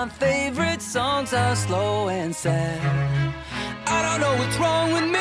my favorite songs are slow and sad. I don't know what's wrong with me.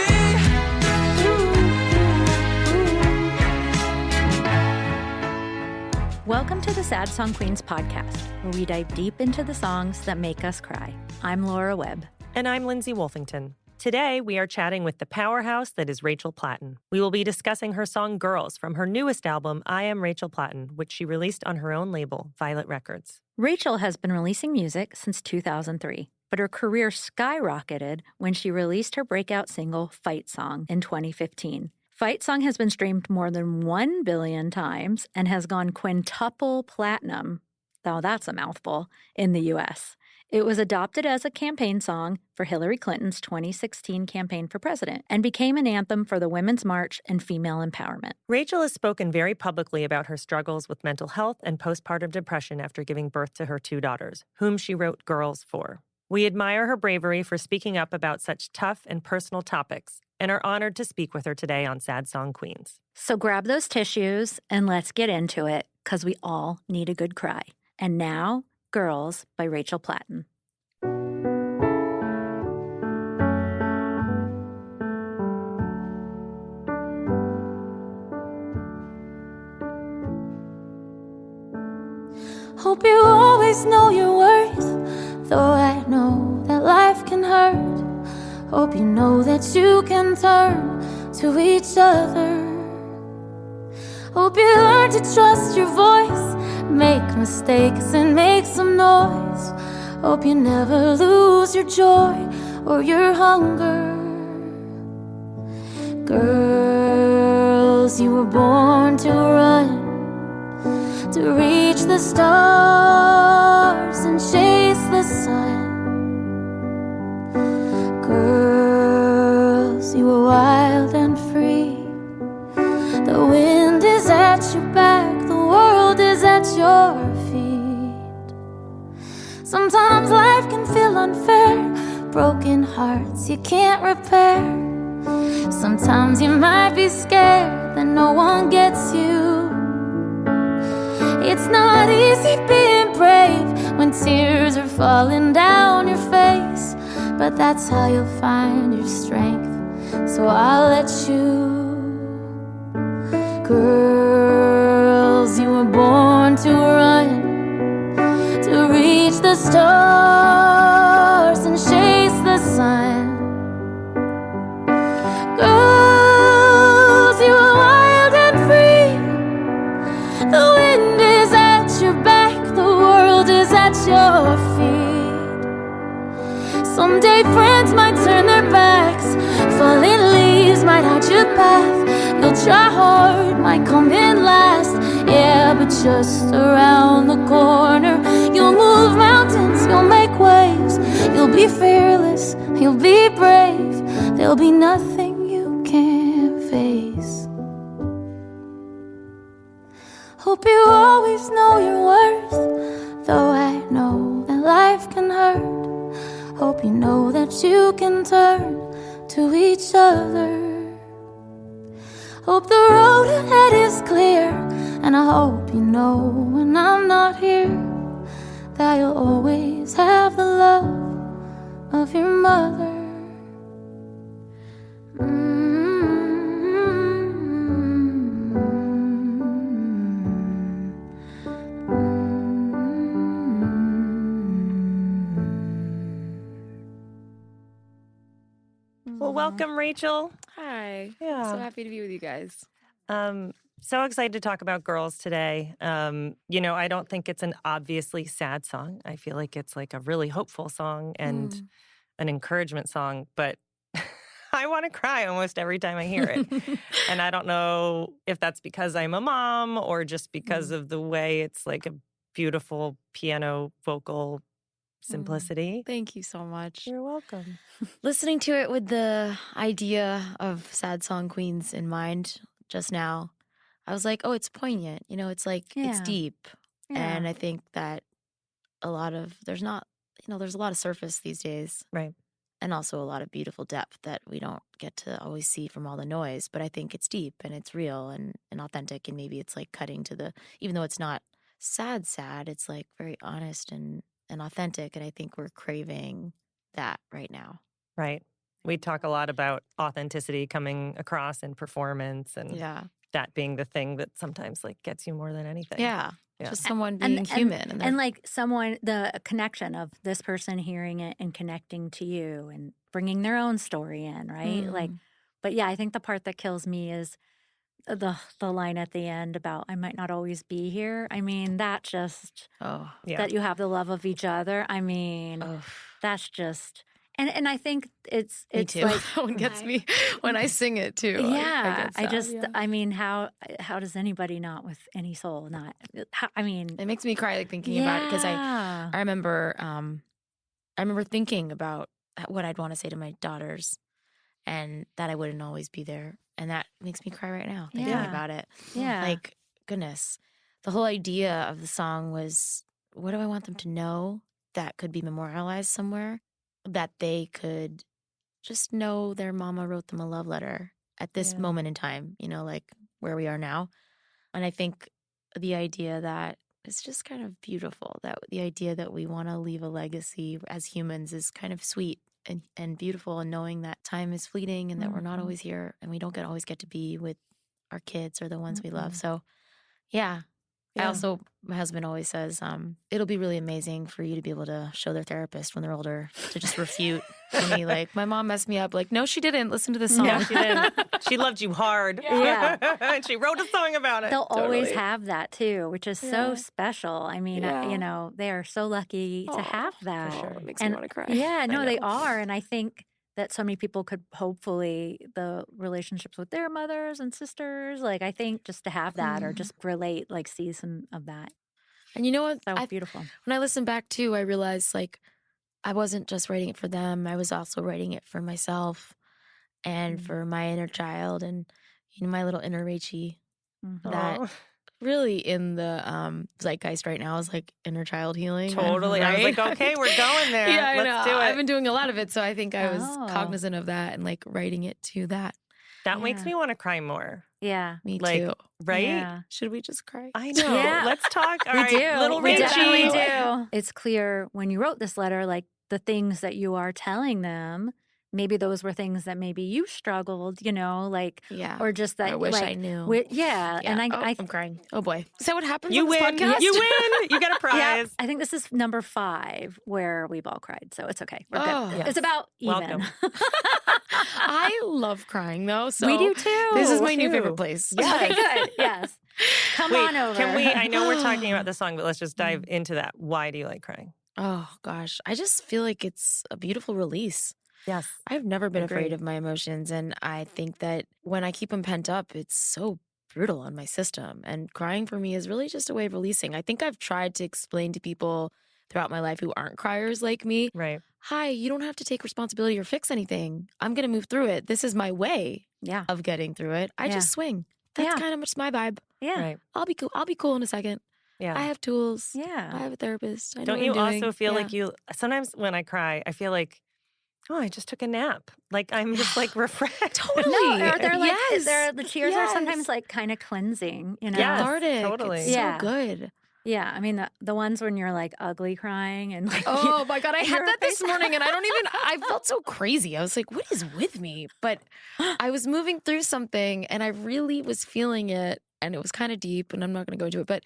Welcome to the Sad Song Queens podcast, where we dive deep into the songs that make us cry. I'm Laura Webb. And I'm Lindsay Wolfington. Today, we are chatting with the powerhouse that is Rachel Platten. We will be discussing her song Girls from her newest album, I Am Rachel Platten, which she released on her own label, Violet Records. Rachel has been releasing music since 2003, but her career skyrocketed when she released her breakout single, Fight Song, in 2015. Fight Song has been streamed more than 1 billion times and has gone quintuple platinum, though that's a mouthful, in the U.S. It was adopted as a campaign song for Hillary Clinton's 2016 campaign for president and became an anthem for the Women's March and female empowerment. Rachel has spoken very publicly about her struggles with mental health and postpartum depression after giving birth to her 2 daughters, whom she wrote Girls for. We admire her bravery for speaking up about such tough and personal topics and are honored to speak with her today on Sad Song Queens. So grab those tissues and let's get into it, because we all need a good cry. And now, Girls by Rachel Platten. Hope you always know your worth, though I know that life can hurt. Hope you know that you can turn to each other. Hope you learn to trust your voice, make mistakes and make some noise. Hope you never lose your joy or your hunger. Girls, you were born to run, to reach the stars and chase the sun. Girls, you were wild and free. The wind is at your back, the world is at your feet. Sometimes life can feel unfair, broken hearts you can't repair. Sometimes you might be scared that no one gets you. It's not easy being brave when tears are falling down your face, but that's how you'll find your strength, so I'll let you. Girls, you were born to run, to reach the stars and chase the sun. Girls, you are wild and free. The wind is at your back, the world is at your feet. Someday friends might turn their backs, falling leaves might hide your path. You'll try hard, might come in last, yeah, but just around the corner. You'll move mountains, you'll make waves. You'll be fearless, you'll be brave. There'll be nothing you can't face. Hope you always know your worth, though I know that life can hurt. Hope you know that you can turn to each other. Hope the road ahead is clear, and I hope you know when I'm not here that you'll always have the love of your mother. Well, welcome, Rachel. Hi. Yeah. I'm so happy to be with you guys. So excited to talk about Girls today. I don't think it's an obviously sad song. I feel like it's like a really hopeful song and an encouragement song, but I want to cry almost every time I hear it. And I don't know if that's because I'm a mom or just because of the way it's like a beautiful piano vocal simplicity. Thank you so much. You're welcome. Listening to it with the idea of Sad Song Queens in mind just now, I was like, oh, it's poignant. It's like, it's deep. Yeah. And I think that there's a lot of surface these days. Right. And also a lot of beautiful depth that we don't get to always see from all the noise. But I think it's deep and it's real and authentic. And maybe it's like cutting to even though it's not sad, it's like very honest and and authentic. And I think we're craving that right now. Right. We talk a lot about authenticity coming across in performance and that being the thing that sometimes like gets you more than anything. Yeah. Just someone being human. And like someone, the connection of this person hearing it and connecting to you and bringing their own story in, right? Like, but yeah, I think the part that kills me is the line at the end about I might not always be here. I mean, that just, that you have the love of each other. I mean, that's just... And I think it's me too. Like that one gets me when I sing it too. Yeah, I mean, how does anybody not with any soul not? I mean, it makes me cry like thinking about it because I remember thinking about what I'd want to say to my daughters, and that I wouldn't always be there, and that makes me cry right now thinking about it. Yeah, like goodness, the whole idea of the song was, what do I want them to know that could be memorialized somewhere? That they could just know their mama wrote them a love letter at this moment in time, you know, like where we are now. And I think the idea that it's just kind of beautiful, that the idea that we want to leave a legacy as humans is kind of sweet and beautiful, and knowing that time is fleeting and that we're not always here and we don't always get to be with our kids or the ones we love. So, yeah. I also, my husband always says, it'll be really amazing for you to be able to show their therapist when they're older to just refute any, like, my mom messed me up. Like, no, she didn't. Listen to this song. Yeah, she didn't. She loved you hard. Yeah. And she wrote a song about it. They'll always have that too, which is so special. I mean, you know, they are so lucky to have that. For sure. It makes me want to cry. Yeah, no, they are. And I think that so many people could hopefully, the relationships with their mothers and sisters, like I think just to have that or just relate, like see some of that. And you know what? That was beautiful. When I listen back too, I realized like I wasn't just writing it for them. I was also writing it for myself and for my inner child and, you know, my little inner Rachie that really in the zeitgeist right now is like inner child healing. Totally. Right? I was like, okay, we're going there. Yeah, Let's do it. I've been doing a lot of it, so I think I was cognizant of that and like writing it to that. That makes me want to cry more. Yeah. Me like, too. Right? Yeah. Should we just cry? I know. Yeah. Let's talk. All We right, do. little We Rachie. definitely do. It's clear when you wrote this letter, like the things that you are telling them, maybe those were things that maybe you struggled, you know, like, or just that I wish like, I knew. And I'm crying. Oh boy. Is that what happens You on this win. podcast? You win. You get a prize. Yeah, I think this is number 5 where we've all cried, so it's okay. We're good. yes. It's about even. Welcome. I love crying though. So we do too. This is my new favorite place. Okay, good. Yes. Come on over. Can we, I know we're talking about the song, but let's just dive into that. Why do you like crying? Oh gosh. I just feel like it's a beautiful release. Yes. I've never been afraid of my emotions. And I think that when I keep them pent up, it's so brutal on my system. And crying for me is really just a way of releasing. I think I've tried to explain to people throughout my life who aren't criers like me. Right. Hi, you don't have to take responsibility or fix anything. I'm going to move through it. This is my way of getting through it. I just swing. That's kind of just my vibe. Yeah. Right. I'll be cool. I'll be cool in a second. Yeah. I have tools. Yeah. I have a therapist. I know Don't what you I'm doing. also feel like you, sometimes when I cry, I feel like, oh, I just took a nap. Like I'm just like refreshed. Totally. No, or they're like, Yes. the tears are sometimes like kind of cleansing, you know? Yes, Cathartic. totally. It's so good. Yeah, I mean the ones when you're like ugly crying and like Oh my God, I had your that this face- morning and I felt so crazy. I was like, what is with me? But I was moving through something and I really was feeling it and it was kind of deep and I'm not going to go into it, but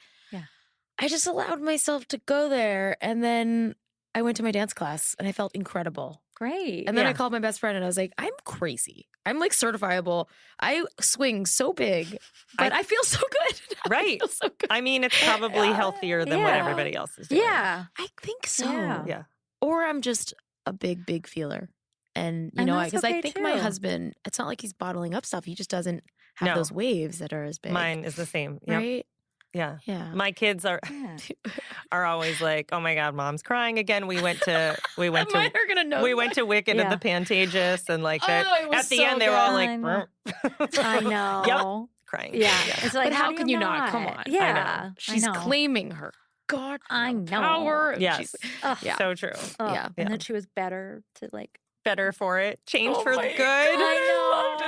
I just allowed myself to go there. And then I went to my dance class and I felt incredible. Great. And then I called my best friend and I was like, I'm crazy. I'm like certifiable. I swing so big, but I feel so good. Right. I feel so good. I mean, it's probably healthier than what everybody else is doing. Yeah. I think so. Yeah. Or I'm just a big feeler. And, you And know, that's because I okay, think my too. husband, it's not like he's bottling up stuff. He just doesn't have No. those waves that are as big. Mine is the same. Yep. Right? Yeah. Yeah. My kids are are always like, "Oh my God, Mom's crying again." We went to Mine are gonna know. we went to Wicked Yeah. at the Pantages, and like that. Oh, it was At the so end, they were all good. like, I know. "Brr." I know. Yep. Crying. Yeah. It's like But how do can you not? Come on. I know. Yeah. She's I know. claiming her God I know. power. and Yes. she's- Ugh. Yeah. So true. Ugh. Yeah. And then she was better to like Better for it. Changed Oh for my the good. God, I loved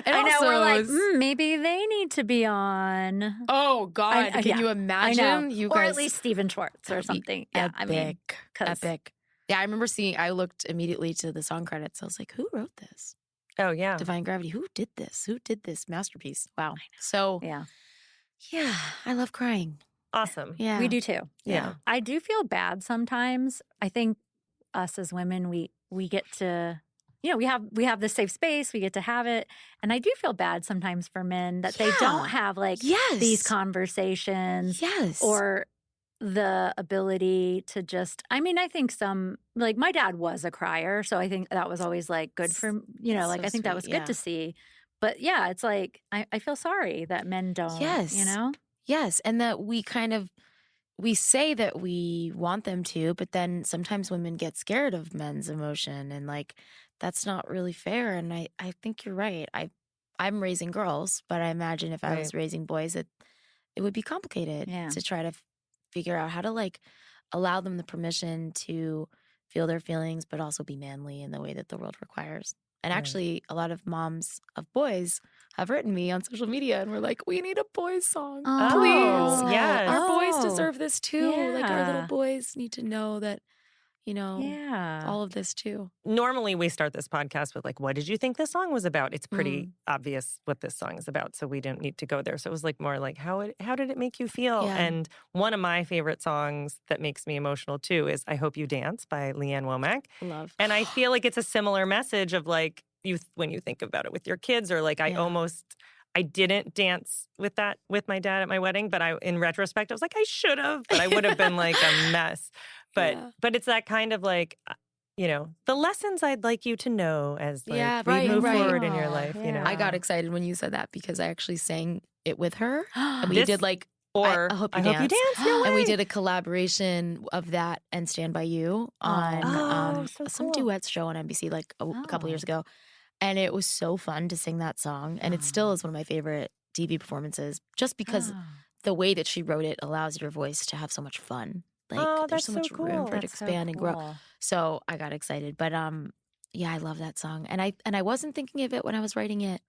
And I know, also we're like, it was- maybe they need to be on. oh God, can yeah, you I imagine? know. You or guys, at least Stephen Schwartz or that'd be something. Yeah, I mean, epic, 'cause- epic. Yeah, I remember I looked immediately to the song credits. I was like, who wrote this? Oh, yeah. Divine Gravity. Who did this? Who did this masterpiece? Wow. So, yeah, yeah, I love crying. Awesome. Yeah. we do too. Yeah. I do feel bad sometimes. I think us as women, we get to, we have this safe space. We get to have it, and I do feel bad sometimes for men that they don't Yeah. have like Yes. these conversations Yes. or the ability to just. I mean, I think some like my dad was a crier, so I think that was always like good for like So I think that sweet, was yeah. good to see. But yeah, it's like I feel sorry that men don't. Yes. Yes. And that we say that we want them to, but then sometimes women get scared of men's emotion and like that's not really fair. And I think you're right. I'm raising girls, but I imagine if I was raising boys it would be complicated Yeah. to try to figure out how to like allow them the permission to feel their feelings, but also be manly in the way that the world requires. And actually, a lot of moms of boys have written me on social media and we're like, we need a boys song. Oh, Please. yes. Our boys Oh, deserve this too. Like our little yeah. boys need to know that, Yeah. all of this too. Normally, we start this podcast with like, what did you think this song was about? It's pretty obvious what this song is about, so we didn't need to go there. So it was like more like, how did it make you feel? Yeah. And one of my favorite songs that makes me emotional too is "I Hope You Dance" by Leanne Womack. Love. And I feel like it's a similar message of like when you think about it with your kids, or like I didn't dance with my dad at my wedding, but in retrospect, I was like, I should have, but I would have been like a mess. But it's that kind of like, the lessons I'd like you to know as like we move forward in your life. Yeah. I got excited when you said that because I actually sang it with her. And we This- did like, or I Hope You I Dance. Hope You Dance. No And we way. did a collaboration of that and Stand By You on so some cool. duets show on NBC like a couple years ago. And it was so fun to sing that song. And it still is one of my favorite TV performances just because the way that she wrote it allows your voice to have so much fun. Like there's that's so much so room cool. for it to That's so expand and grow. cool. So I got excited. But yeah, I love that song. And I wasn't thinking of it when I was writing it,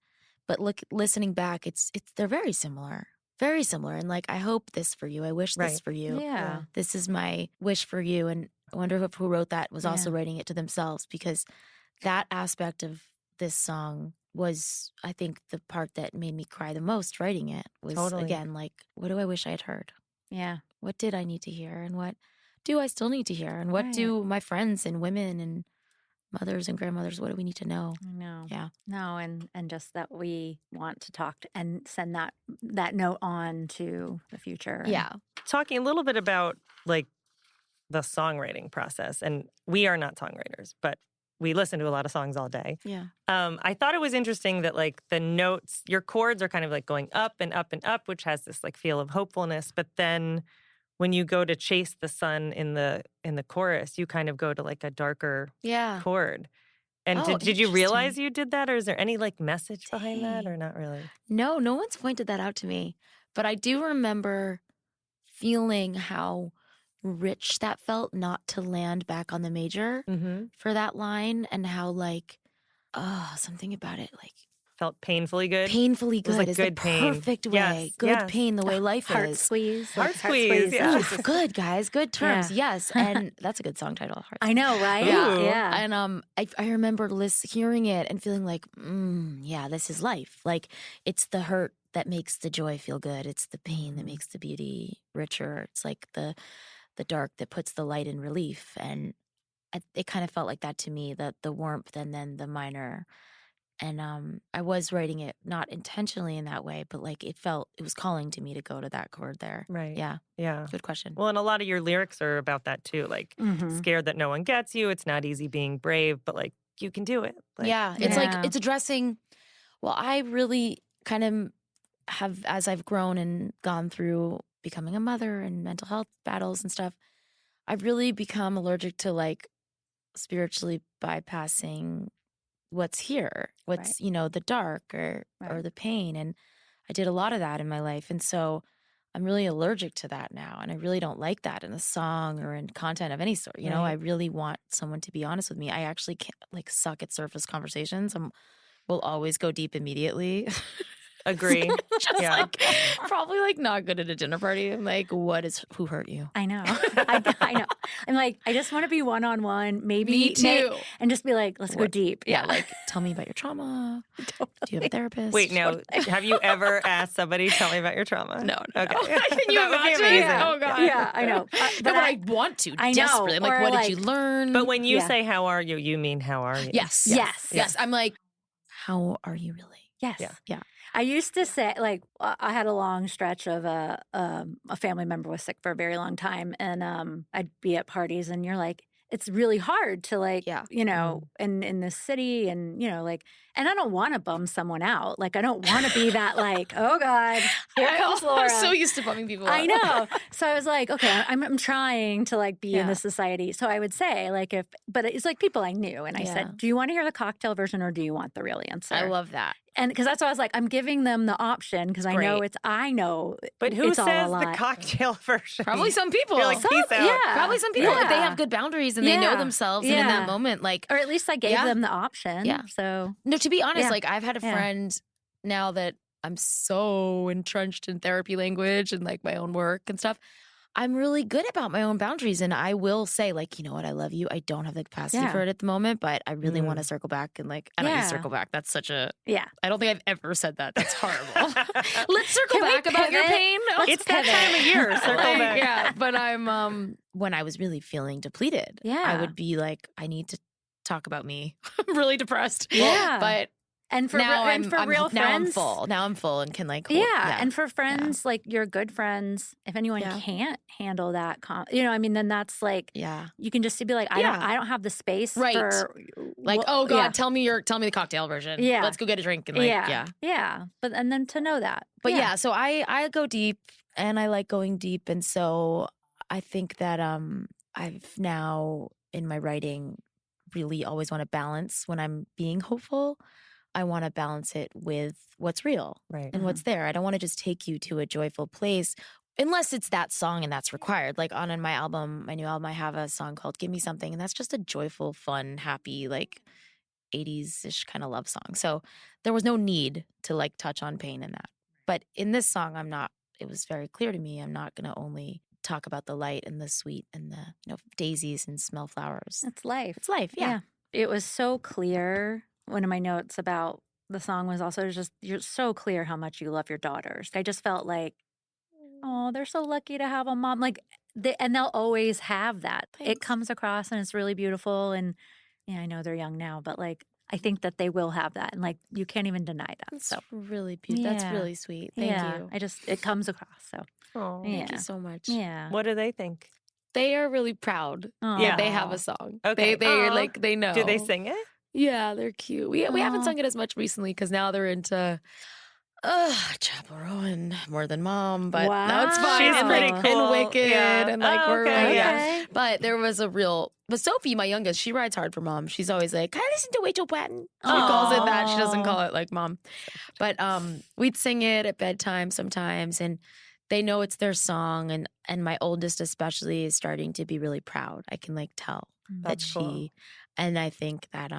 but listening back, they're very similar. Very similar. And like, I hope this for you. I wish this for you. Yeah. This is my wish for you. And I wonder if who wrote that was also writing it to themselves, because that aspect of this song was, I think, the part that made me cry the most writing it was, again, like, what do I wish I had heard? Yeah. What did I need to hear? And what do I still need to hear? And what do my friends and women and mothers and grandmothers, what do we need to know? I know. Yeah. No, and just that we want to talk and send that note on to the future. Yeah. Talking a little bit about like the songwriting process, and we are not songwriters, but we listen to a lot of songs all day. Yeah. I thought it was interesting that like the notes, your chords are kind of like going up and up and up, which has this like feel of hopefulness. But then when you go to chase the sun in the chorus, you kind of go to like a darker chord. And Oh, did you realize interesting. you did that, or is there any like message behind that, or not really? No one's pointed that out to me. But I do remember feeling how rich that felt not to land back on the major Mm-hmm. for that line, and how like, something about it like Felt painfully good. painfully It was, good like, is good the pain. perfect way. Yes, Good yes. pain, the way life Heart is. squeeze. Heart like squeeze, yeah. Oof, good guys, good terms. Yeah. Yes, and that's a good song title. Heart I know, right? Ooh. Yeah. And I remember hearing it and feeling like, yeah, this is life. Like it's the hurt that makes the joy feel good. It's the pain that makes the beauty richer. It's like the dark that puts the light in relief. And it kind of felt like that to me, that the warmth and then the minor. And I was writing it not intentionally in that way, but like it was calling to me to go to that chord there. Right. Yeah. Yeah. Good question. Well, and a lot of your lyrics are about that too. Like Mhm. scared that no one gets you. It's not easy being brave, but like you can do it. Like, yeah. It's Yeah. like, it's addressing, well, I really kind of have, as I've grown and gone through becoming a mother and mental health battles and stuff, I've really become allergic to like spiritually bypassing what's here, what's, the dark or the pain. And I did a lot of that in my life. And so I'm really allergic to that now. And I really don't like that in a song or in content of any sort. I really want someone to be honest with me. I actually can't suck at surface conversations. I'm will always go deep immediately. Agree. Just Yeah. like probably like not good at a dinner party. I'm like, who hurt you? I know. I know. I'm like, I just want to be one-on-one, maybe. Me too. And just be like, let's go deep. Yeah, like tell me about your trauma. Totally. Do you have a therapist? Wait, now, have you ever asked somebody, tell me about your trauma? No. Okay. Can you That would be imagine? amazing. Oh God. Yeah, I know. But I want to I know, desperately. I'm like, or what like- did you learn? But when you Yeah. say, how are you, you mean, how are you? yes. I'm like, how are you really? Yes. Yeah. Yeah. I used to say, like, I had a long stretch of a family member was sick for a very long time. And I'd be at parties and you're like, it's really hard to like, Yeah. you know, in this city and, you know, like, and I don't want to bum someone out. Like, I don't want to be that like, oh God, here comes Laura. I'm so used to bumming people I out. know. So I was like, okay, I'm trying to like be in Yeah. this society. So I would say like but it's like people I knew. And I Yeah. said, do you want to hear the cocktail version or do you want the real answer? I love that. And because that's why I was like, I'm giving them the option because I know Great. but Who it's all says a the lot. cocktail version? Probably some people. You're like, peace out. Yeah. Probably some people. If they Yeah. have good boundaries and they know Yeah. themselves, and in that Yeah. moment, like, Or at least I gave Yeah. them the option. Yeah. So no, to be honest, Yeah. like I've had a Yeah. friend now that I'm so entrenched in therapy language and like my own work and stuff. I'm really good about my own boundaries. And I will say, like, you know what, I love you. I don't have the capacity Yeah. for it at the moment, but I really want to circle back. And like, I don't need Yeah. to circle back. That's such a, yeah. I don't think I've ever said that. That's horrible. Let's circle Can we back about your pivot? pain. It's that time of year. Circle Like, back. yeah, but I'm when I was really feeling depleted, I Yeah. would be like, I need to talk about me. I'm really depressed. Yeah. But And for now and for real now I'm friends. full. Now I'm full and can like hold, Yeah. And for friends, like your good friends, if anyone Yeah. can't handle that, I mean, then that's like, yeah. you can just be like, I don't have the space Right. for Like, well, oh God, yeah. tell me the cocktail version. Yeah. Let's go get a drink and like yeah. Yeah. But and then to know that. But yeah, so I go deep and I like going deep. And so I think that I've now in my writing really always want to balance when I'm being hopeful. I want to balance it with what's real Right. and what's there. I don't want to just take you to a joyful place unless it's that song and that's required. Like on my album, my new album, I have a song called Give Me Something. And that's just a joyful, fun, happy, like 80s-ish kind of love song. So there was no need to like touch on pain in that. But in this song, it was very clear to me, I'm not going to only talk about the light and the sweet and the daisies and smell flowers. It's life. It's life, yeah. It was so clear. One of my notes about the song was also just, you're so clear how much you love your daughters. I just felt like, oh, they're so lucky to have a mom. Like, and they'll always have that. It Thanks. comes across and it's really beautiful. And yeah, I know they're young now, but like, I think that they will have that. And like, you can't even deny that. That's So really beautiful. That's Yeah. really sweet. Thank you. it comes across. So Oh. yeah. Thank you so much. Yeah. What do they think? They are really proud Aw. that they have a song. Okay. They're Aw. like, they know. Do they sing it? Yeah, they're cute. We haven't Aw. sung it as much recently because now they're into Chapel Row and More Than Mom, but no, it's fine. She's and, pretty like, cool. And Wicked, Yeah. and like Oh, we're okay, like, yeah. But there was but Sophie, my youngest, she rides hard for Mom. She's always like, "Can I listen to Rachel Platten?" She calls it that. She doesn't call it like Mom. But we'd sing it at bedtime sometimes, and they know it's their song. And my oldest especially is starting to be really proud. I can like tell that That's cool. she. And I think that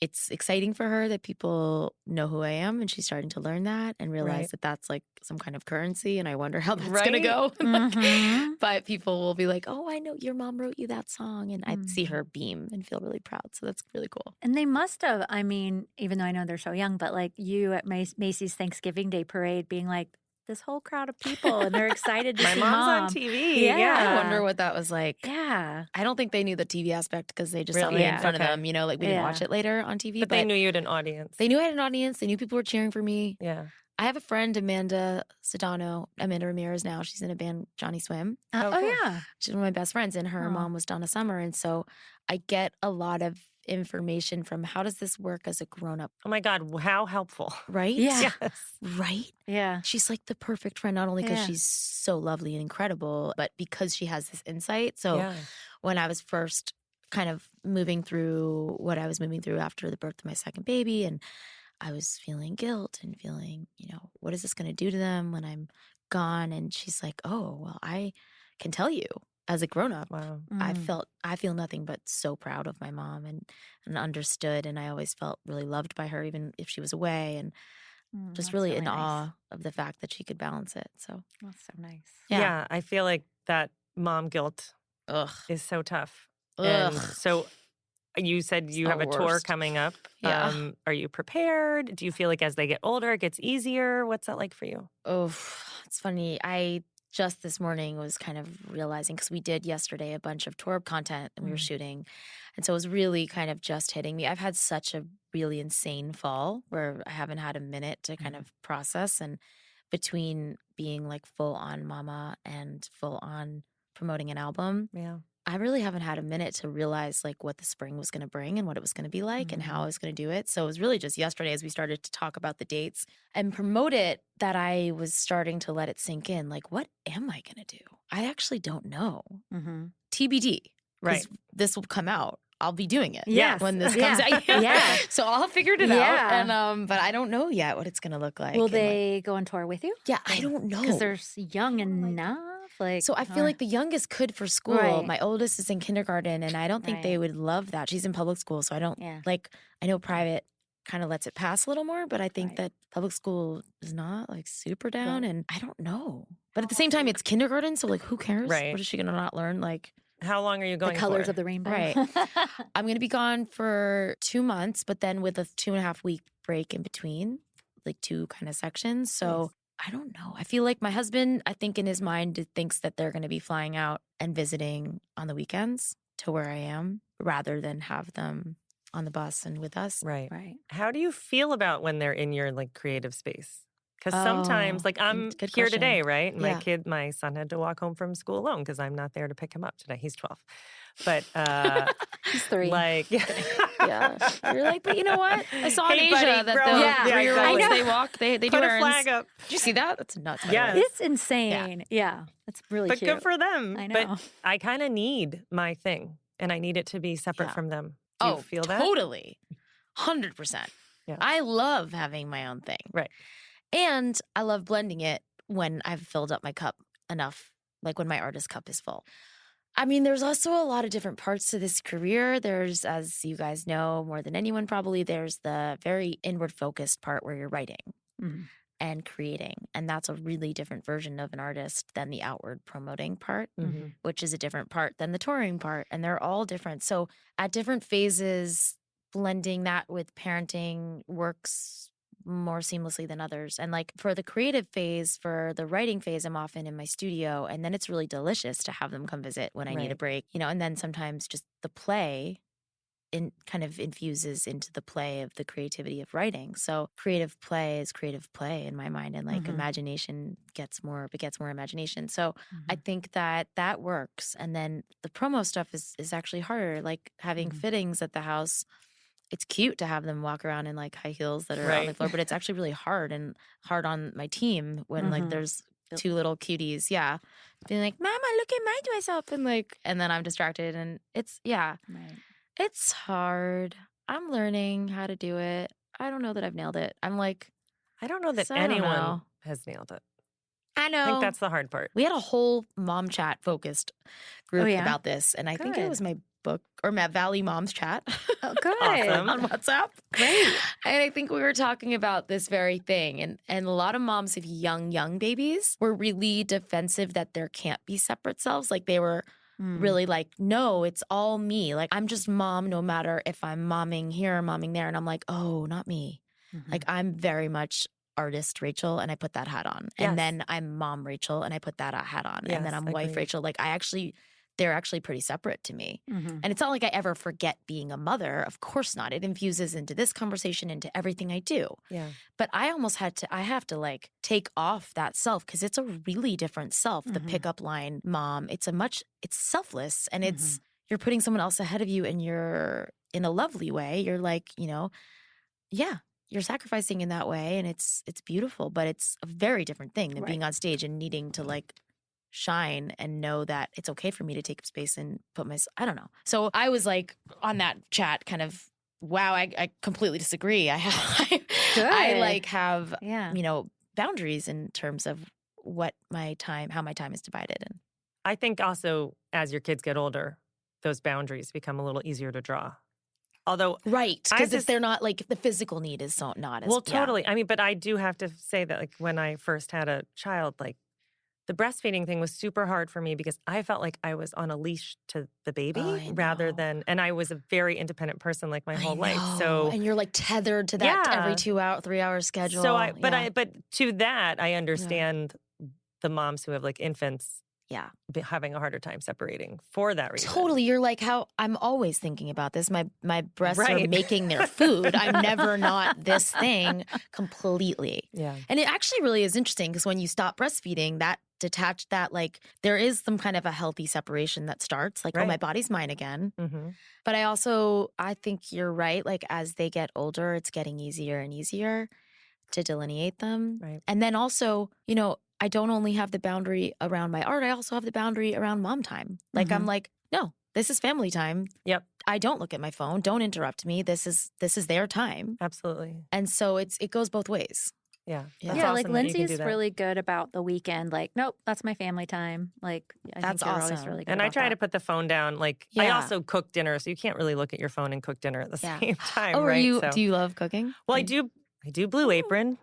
it's exciting for her that people know who I am, and she's starting to learn that and realize Right. that that's like some kind of currency. And I wonder how that's Right. gonna go. Like, Mhm. but people will be like, "Oh, I know your mom wrote you that song," and I see Mm. her beam and feel really proud. So that's really cool. And they must have, I mean, even though I know they're so young, but like you at Macy's Thanksgiving Day Parade being like, this whole crowd of people and they're excited to My see mom's Mom. on TV. Yeah. Yeah. I wonder what that was like. Yeah. I don't think they knew the TV aspect because they just saw Really? me Yeah. in front Okay. of them. You know, like we didn't Yeah. watch it later on TV, But they knew you had an audience. they knew I had an audience. They knew people were cheering for me. Yeah. I have a friend, Amanda Ramirez now. She's in a band, Johnny Swim. Oh, Okay. yeah. She's one of my best friends, and her Oh. mom was Donna Summer. And so I get a lot of information from how does this work as a grown-up, Oh my God. How helpful. right? Yeah. Yes. Right? Yeah. She's like the perfect friend, not only because Yeah. she's so lovely and incredible, but because she has this insight. So Yeah. when I was first kind of moving through what I was moving through after the birth of my second baby, and I was feeling guilt and feeling, what is this going to do to them when I'm gone? And she's like, oh, well, I can tell you as a grown up. Wow. I feel nothing but so proud of my mom and understood. And I always felt really loved by her, even if she was away, and just really in awe of the fact that she could balance it. So That's so nice. Yeah. I feel like that mom guilt is so tough. And so you said you have a tour coming up. Yeah. Are you prepared? Do you feel like as they get older, it gets easier? What's that like for you? Oh, it's funny. I just this morning was kind of realizing, because we did yesterday a bunch of tour content and we were shooting. And so it was really kind of just hitting me. I've had such a really insane fall where I haven't had a minute to kind of process. And between being like full on mama and full on promoting an album, I really haven't had a minute to realize like what the spring was going to bring and what it was going to be like and how I was going to do it. So it was really just yesterday as we started to talk about the dates and promote it that I was starting to let it sink in. Like, what am I going to do? I actually don't know. TBD. Right. This will come out. I'll be doing it. Yes. When this comes out. So I'll figure it out. And but I don't know yet what it's going to look like. Will they go on tour with you? Yeah, I don't know. Because they're young enough. So I feel like the youngest could for school. Right. My oldest is in kindergarten, and I don't think they would love that. She's in public school, so I don't like. I know private kind of lets it pass a little more, but I think that public school is not like super down, and I don't know. But at the same time, it's kindergarten, so like, who cares? Right. What is she gonna not learn? Like, how long are you going the colors for? of the rainbow. Right. I'm gonna be gone for 2 months, but then with a 2.5 week break in between, like 2 kind of sections. So. I don't know. I feel like my husband, I think in his mind, thinks that they're going to be flying out and visiting on the weekends to where I am rather than have them on the bus and with us. Right. How do you feel about when they're in your like creative space? Because sometimes, like I'm here today, right? And my son had to walk home from school alone because I'm not there to pick him up today. He's 12. But he's 3. Like, you're like, but you know what? I saw in Asia buddy, that the 3-year-olds, they walk, they do put errands. a flag up. Did you see that? That's nuts. Yeah, it's insane. Yeah, that's really but cute. good for them. I know. But I kind of need my thing, and I need it to be separate from them. Do you feel that? Totally, 100%. Yeah. I love having my own thing. Right. And I love blending it when I've filled up my cup enough, like when my artist cup is full. I mean, there's also a lot of different parts to this career. There's, as you guys know more than anyone probably, there's the very inward-focused part where you're writing and creating. And that's a really different version of an artist than the outward promoting part, which is a different part than the touring part. And they're all different. So at different phases, blending that with parenting works more seamlessly than others. And like for the creative phase, for the writing phase, I'm often in my studio, and then it's really delicious to have them come visit when I need a break, you know, and then sometimes just the play kind of infuses into the play of the creativity of writing. So creative play is creative play in my mind, and like imagination begets more imagination. So I think that works. And then the promo stuff is actually harder, like having fittings at the house. It's cute to have them walk around in like high heels that are on the floor, but it's actually really hard on my team when like there's 2 little cuties, being like, "Mama, look at my dress up," and then I'm distracted, and it's it's hard. I'm learning how to do it. I don't know that I've nailed it. I'm like, I don't know that anyone has nailed it. I know. I think that's the hard part. We had a whole mom chat focused group about this, and I think it was my book or Matt Valley Moms Chat. Oh, good. Awesome. On WhatsApp. Great. And I think we were talking about this very thing. And a lot of moms of young babies were really defensive that there can't be separate selves. Like they were really like, no, it's all me. Like I'm just mom no matter if I'm momming here or momming there. And I'm like, oh, not me. Like I'm very much artist Rachel, and I put that hat on. And then I'm mom Rachel, and I put that hat on. And then I'm wife Rachel. Like they're actually pretty separate to me. And it's not like I ever forget being a mother. Of course not. It infuses into this conversation, into everything I do. Yeah. But I have to like take off that self, because it's a really different self. The pickup line mom, it's selfless, and it's, you're putting someone else ahead of you, and you're in a lovely way. You're like, you know, you're sacrificing in that way, and it's beautiful, but it's a very different thing than being on stage and needing to like shine and know that it's okay for me to take up space and put I don't know. So I was like on that chat kind of, wow, I completely disagree. I like have, you know, boundaries in terms of how my time is divided. And I think also as your kids get older, those boundaries become a little easier to draw. Although, Right. I Because if just- they're not like the physical need is so not as well, yeah. totally. I mean, but I do have to say that like when I first had a child, like the breastfeeding thing was super hard for me because I felt like I was on a leash to the baby I rather know. than, and I was a very independent person like my whole I life. know. So, and you're like tethered to that Yeah. every 3 hour schedule. so yeah. but to that, I understand the moms who have like infants yeah. having a harder time separating for that reason. Totally. You're like how I'm always thinking about this. My breasts are Right. making their food. I'm never not this thing completely. Yeah. And it actually really is interesting because when you stop breastfeeding, that detached that like there is some kind of a healthy separation that starts like, oh, Right. my body's mine again. Mm-hmm. But I think you're right. Like as they get older, it's getting easier and easier to delineate them. Right. And then also, I don't only have the boundary around my art, I also have the boundary around mom time. Like I'm like, no, this is family time. Yep. I don't look at my phone. Don't interrupt me. This is their time. Absolutely. And so it goes both ways. Yeah. Yeah. That's Yeah, awesome like that you can do Lindsay's that. really good about the weekend. Like, nope, that's my family time. Like, I That's think you're always awesome. really good And I about try that. to put the phone down. Like, I Yeah. also cook dinner, so you can't really look at your phone and cook dinner at the Yeah. same time, Oh, right? do you love cooking? Well, I do Blue Apron.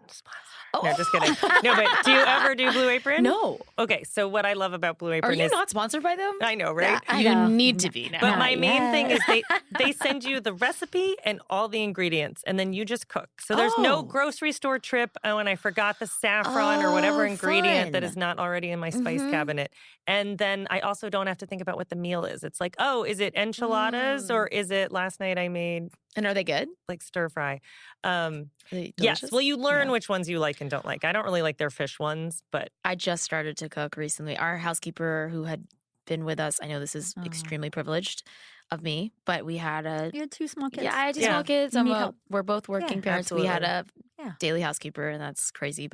No, just kidding. No, but do you ever do Blue Apron? No. Okay, so what I love about Blue Are Apron you is not sponsored by them? I know, right? I You know. need to be now. But Not my main thing yet. is they send you the recipe and all the ingredients, and then you just cook. So there's no Oh. grocery store trip. Oh, and I forgot the saffron or whatever Oh, ingredient that fun. is not already in my spice Mhm. cabinet. And then I also don't have to think about what the meal is. It's like, oh, is it enchiladas or is it last night I made And are they good? like stir fry? Are they Yes. delicious? Well, you learn Yeah. which ones you like and don't like. I don't really like their fish ones, but I just started to cook recently. Our housekeeper who had been with us, I know this is extremely privileged of me, but we had You had 2 small kids. Yeah, I had 2 Yeah. small kids. You need help. We're both working Yeah, parents. We had a Yeah. daily housekeeper, and that's crazy.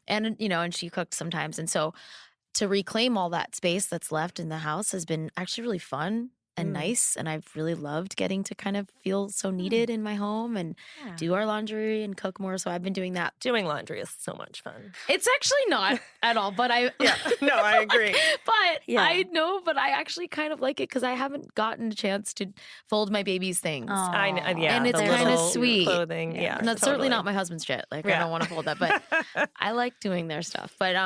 And she cooked sometimes. And so to reclaim all that space that's left in the house has been actually really fun and nice. And I've really loved getting to kind of feel so needed in my home and Yeah. do our laundry and cook more. So I've been doing that. doing laundry is so much fun. It's actually not at all, but I Yeah. No, I agree. But Yeah. I know, but I actually kind of like it because I haven't gotten a chance to fold my baby's things. I know, yeah, And it's the kinda little sweet. clothing. Yeah, And that's certainly totally. not my husband's shit. Like I Yeah. don't want to fold that, but I like doing their stuff. But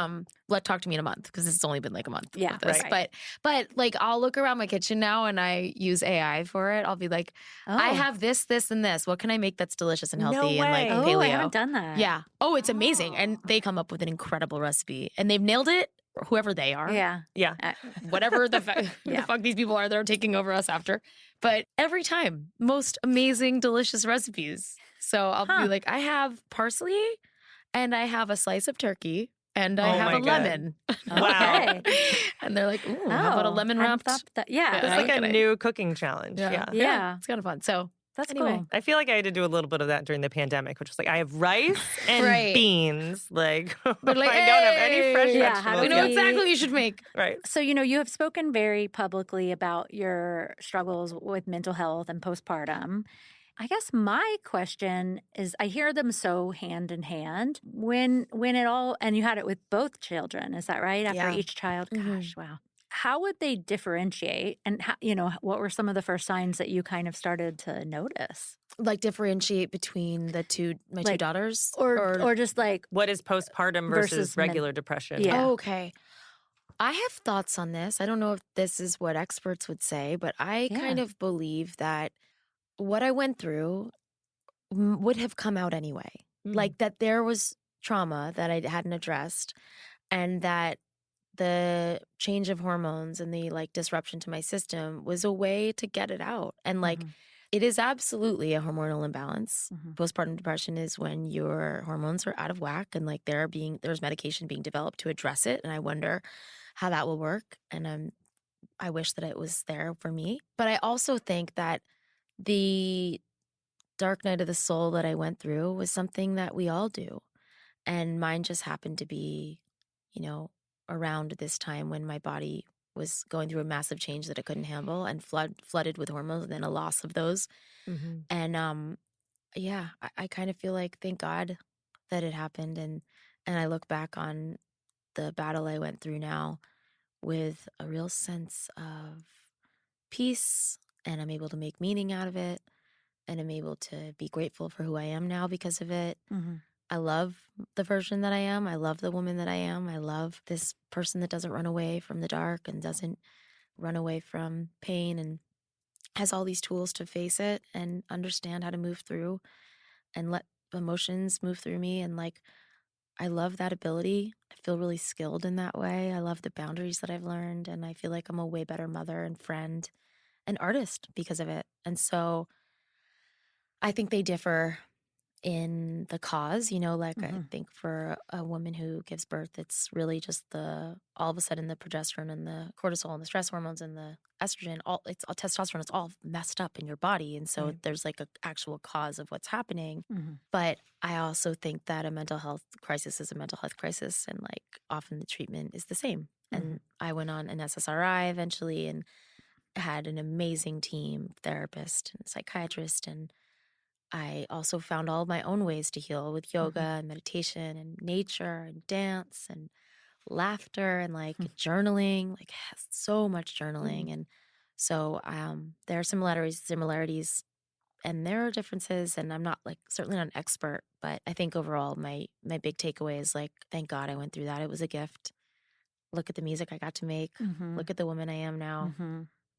talk to me in a month because it's only been like a month. Yeah, with this. right. But like I'll look around my kitchen now and I use AI for it. I'll be like, I Oh. have this, and this. What can I make that's delicious and No healthy and like way. Oh, paleo? I haven't done that. Yeah. Oh, it's amazing. And they come up with an incredible recipe and they've nailed it. Whoever they are. Yeah. Yeah. Whatever the Yeah. fuck these people are, they're taking over us after. But every time, most amazing, delicious recipes. So I'll be like, I have parsley and I have a slice of turkey and I Oh have my a God. lemon. Wow. And they're like, ooh, how about a Oh, lemon I wrapped? thought that- yeah. It's Yeah. like a Okay. new cooking challenge. Yeah. Yeah. It's kind of fun. So That's anyway. cool. I feel like I had to do a little bit of that during the pandemic, which was like I have rice and Right. beans. Like, But like, I don't have any fresh hey, Yeah, how do vegetables. we know we- yet. exactly what you should make. Right. So, you have spoken very publicly about your struggles with mental health and postpartum. I guess my question is I hear them so hand in hand when it all, and you had it with both children, is that right? After Yeah. each child? Mhm. Gosh, wow. How would they differentiate? And, how, what were some of the first signs that you kind of started to notice? Like differentiate between my two Like, daughters? Or just like, What is postpartum versus Versus men- regular depression? Yeah. Oh, okay. I have thoughts on this. I don't know if this is what experts would say, but I Yeah. kind of believe that what I went through would have come out anyway. Mm. Like that there was trauma that I hadn't addressed and that the change of hormones and the like disruption to my system was a way to get it out. And like Mhm. it is absolutely a hormonal imbalance. Mhm. Postpartum depression is when your hormones are out of whack and like there's medication being developed to address it. And I wonder how that will work. And I wish that it was there for me. But I also think that the dark night of the soul that I went through was something that we all do. And mine just happened to be, around this time when my body was going through a massive change that it couldn't handle and flooded with hormones and then a loss of those. Mm-hmm. And I kind of feel like thank God that it happened. And I look back on the battle I went through now with a real sense of peace, and I'm able to make meaning out of it, and I'm able to be grateful for who I am now because of it. Mm-hmm. I love the version that I am. I love the woman that I am. I love this person that doesn't run away from the dark and doesn't run away from pain and has all these tools to face it and understand how to move through and let emotions move through me. And like, I love that ability. I feel really skilled in that way. I love the boundaries that I've learned. And I feel like I'm a way better mother and friend and artist because of it. And so I think they differ in the cause, like I think for a woman who gives birth, it's really just all of a sudden the progesterone and the cortisol and the stress hormones and the estrogen, it's all testosterone, it's all messed up in your body. And so there's like an actual cause of what's happening. Mm-hmm. But I also think that a mental health crisis is a mental health crisis. And like often the treatment is the same. And I went on an SSRI eventually and had an amazing team, therapist and psychiatrist, and I also found all of my own ways to heal with yoga and meditation and nature and dance and laughter and like journaling, like so much journaling. And so there are similarities and there are differences, and I'm not like certainly not an expert, but I think overall my big takeaway is like, thank God I went through that. It was a gift. Look at the music I got to make. Look at the woman I am now.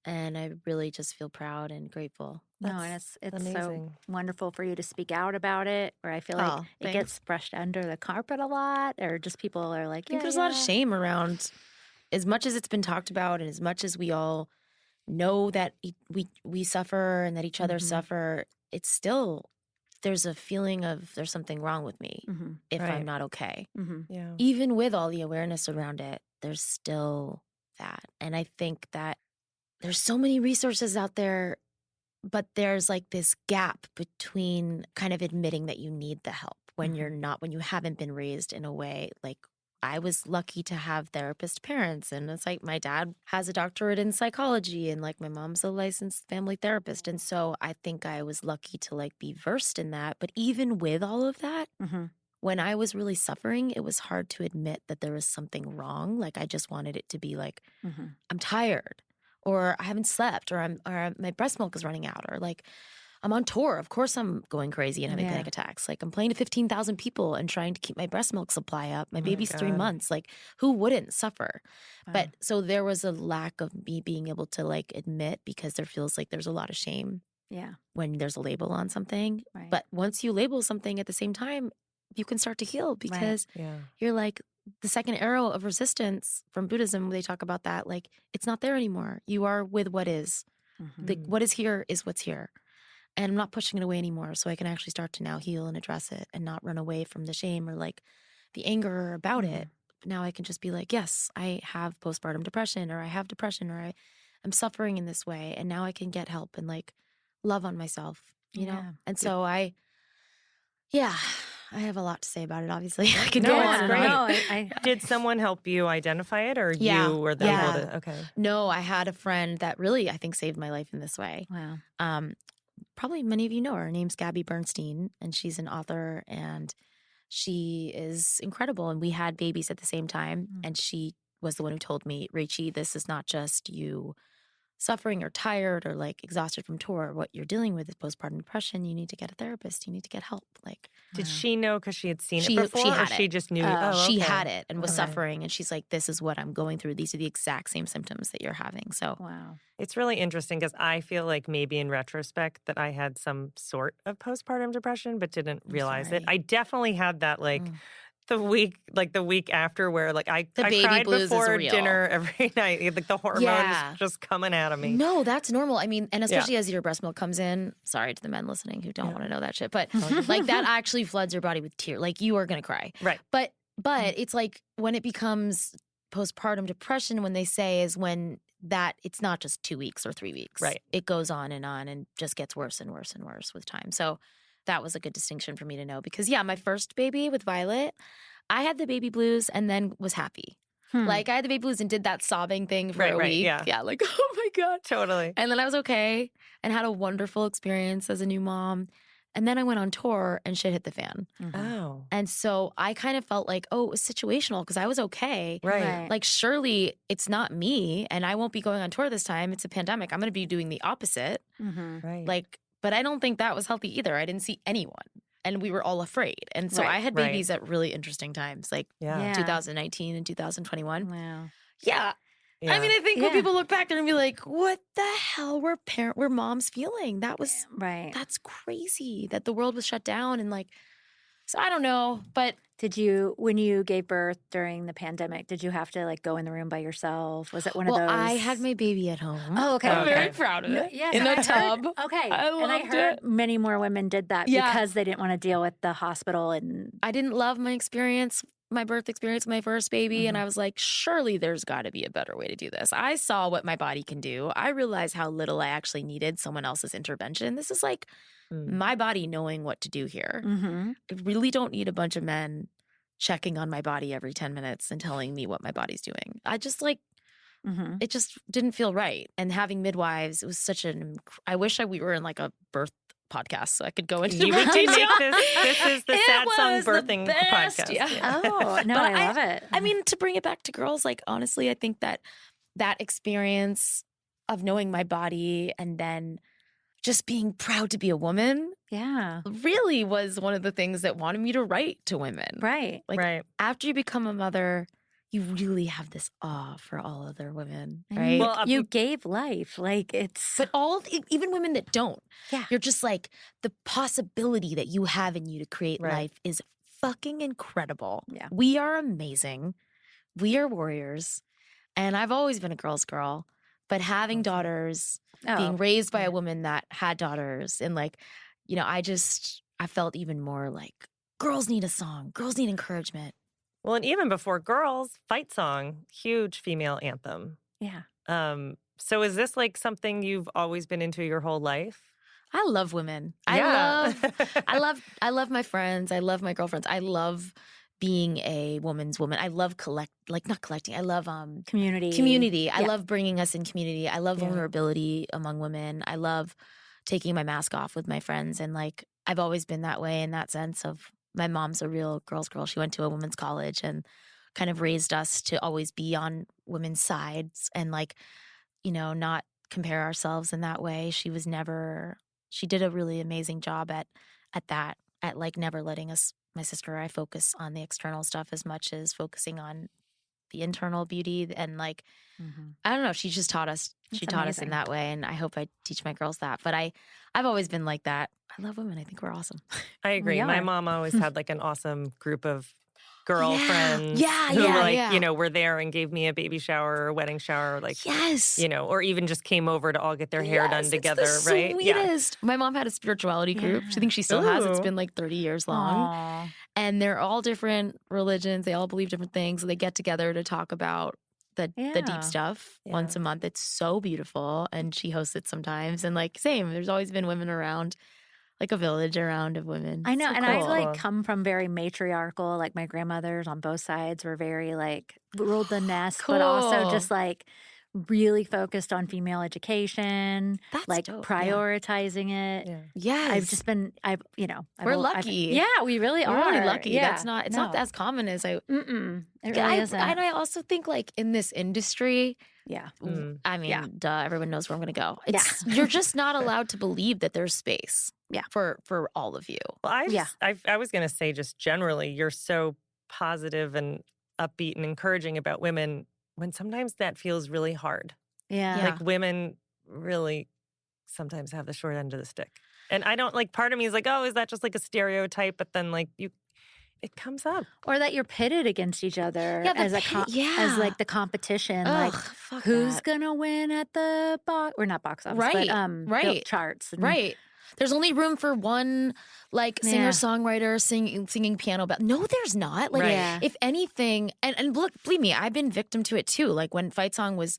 And I really just feel proud and grateful. No, and it's amazing. so wonderful for you to speak out about it, where I feel like it gets brushed under the carpet a lot, or just people are like, I think there's a lot of shame around, as much as it's been talked about and as much as we all know that we suffer and that each other suffer, it's still, there's a feeling of there's something wrong with me if I'm not okay. Yeah. Even with all the awareness around it, there's still that. And I think that there's so many resources out there, but there's like this gap between kind of admitting that you need the help when you're not, when you haven't been raised in a way. Like I was lucky to have therapist parents, and it's like my dad has a doctorate in psychology and like my mom's a licensed family therapist. And so I think I was lucky to like be versed in that. But even with all of that, when I was really suffering, it was hard to admit that there was something wrong. Like I just wanted it to be like, I'm tired, or I haven't slept, or my breast milk is running out, or like I'm on tour. Of course I'm going crazy and having panic attacks. Like I'm playing to 15,000 people and trying to keep my breast milk supply up. My baby's 3 months. Like who wouldn't suffer? But so there was a lack of me being able to like admit, because there feels like there's a lot of shame when there's a label on something. But once you label something at the same time, you can start to heal, because you're like, the second arrow of resistance from Buddhism, they talk about that, like it's not there anymore. You are with what is. What is here is what's here. And I'm not pushing it away anymore, so I can actually start to now heal and address it and not run away from the shame or like the anger about it. But now I can just be like, yes, I have postpartum depression, or I have depression, or I'm suffering in this way, and now I can get help and like love on myself, you know? And so I have a lot to say about it, obviously. I could go on. Great. Did someone help you identify it, or you were the able to? Okay. No, I had a friend that really, I think, saved my life in this way. Wow. Probably many of you know her. Her name's Gabby Bernstein, and she's an author, and she is incredible. And we had babies at the same time, and she was the one who told me, Rachie, this is not just you suffering or tired or like exhausted from tour. What you're dealing with is postpartum depression. You need to get a therapist. You need to get help. Like, did she know because she had seen it before? She had or she just knew. She had it and was suffering, and she's like, "This is what I'm going through. These are the exact same symptoms that you're having." So, it's really interesting because I feel like maybe in retrospect that I had some sort of postpartum depression, but didn't realize it. I definitely had that like. The week after, where like I cried before dinner every night, like the hormones just coming out of me. No, that's normal. I mean, and especially as your breast milk comes in. Sorry to the men listening who don't want to know that shit, but like that actually floods your body with tears. Like you are gonna cry, right? But it's like when it becomes postpartum depression, when they say is when that it's not just 2 weeks or 3 weeks, right? It goes on and just gets worse and worse and worse with time. So. That was a good distinction for me to know, because my first baby with Violet, I had the baby blues and then was happy. Like I had the baby blues and did that sobbing thing for a week. Yeah, like, oh my God. Totally. And then I was okay and had a wonderful experience as a new mom. And then I went on tour and shit hit the fan. Oh. And so I kind of felt like, oh, it was situational because I was okay. Right. Like, surely it's not me and I won't be going on tour this time. It's a pandemic. I'm going to be doing the opposite. Right. Like, but I don't think that was healthy either. I didn't see anyone and we were all afraid. And so I had babies at really interesting times, like 2019 and 2021. Wow. Yeah. I mean, I think when people look back, they're going to be like, what the hell were moms feeling? That was, that's crazy that the world was shut down. And like, so I don't know, but. Did you, when you gave birth during the pandemic, did you have to like go in the room by yourself? Was it one of those? I had my baby at home. Oh, okay. I'm very proud of it. Yes, in a tub. Okay. I heard many more women did that because they didn't want to deal with the hospital. And I didn't love my birth experience with my first baby. And I was like, surely there's got to be a better way to do this. I saw what my body can do. I realized how little I actually needed someone else's intervention. This is like my body knowing what to do here. I really don't need a bunch of men checking on my body every 10 minutes and telling me what my body's doing. I just like, it just didn't feel right. And having midwives, it was such I wish we were in like a birth podcast so I could go into you would make this is the sad song birthing podcast. Yeah. Oh, no, I love it. I mean, to bring it back to girls, like honestly, I think that experience of knowing my body and then just being proud to be a woman really was one of the things that wanted me to write to women. Right. Like after you become a mother, you really have this awe for all other women, right? Well, you gave life. Like But even women that don't. Yeah. You're just like, the possibility that you have in you to create life is fucking incredible. Yeah. We are amazing. We are warriors. And I've always been a girl's girl. But having daughters, being raised by a woman that had daughters, and like, you know, I felt even more like girls need a song. Girls need encouragement. Well, and even before girls, Fight Song, huge female anthem. Yeah. So is this like something you've always been into your whole life? I love women. Yeah. I love my friends. I love my girlfriends. I love being a woman's woman. I love not collecting. I love community. I love bringing us in community. I love vulnerability among women. I love taking my mask off with my friends. And like, I've always been that way in that sense of my mom's a real girl's girl. She went to a women's college and kind of raised us to always be on women's sides and like, you know, not compare ourselves in that way. She did a really amazing job at that, at like never letting my sister or I focus on the external stuff as much as focusing on the internal beauty. And like, I don't know, she just taught us. She taught us in that way. And I hope I teach my girls that. But I've always been like that. I love women. I think we're awesome. I agree. My mom always had like an awesome group of girlfriends who you know, were there and gave me a baby shower or a wedding shower, like, you know, or even just came over to all get their hair done together, it's the right? Sweetest. My mom had a spirituality group. I think she still has. It's been like 30 years long. Aww. And they're all different religions. They all believe different things. So they get together to talk about the deep stuff once a month. It's so beautiful. And she hosts it sometimes. And like, same, there's always been women around. Like a village around of women. I know. So and cool. I like come from very matriarchal, like my grandmothers on both sides were very like ruled the nest, but also just like really focused on female education. That's like dope. Prioritizing it. Yeah. Yes. I've just been, we're lucky. We really are. We're really lucky. Yeah. It's not as common as I. It really isn't. And I also think like in this industry, I mean, duh, everyone knows where I'm going to go. You're just not allowed to believe that there's space for all of you. Well, I was going to say just generally, you're so positive and upbeat and encouraging about women when sometimes that feels really hard. Yeah. Like women really sometimes have the short end of the stick. And I don't like, part of me is like, oh, is that just like a stereotype? But then like it comes up. Or that you're pitted against each other as like the competition. Ugh, like who's going to win at the not box office, but charts. Right. There's only room for one like singer-songwriter singing piano. No, there's not. Like if anything, and look, believe me, I've been victim to it too. Like when Fight Song was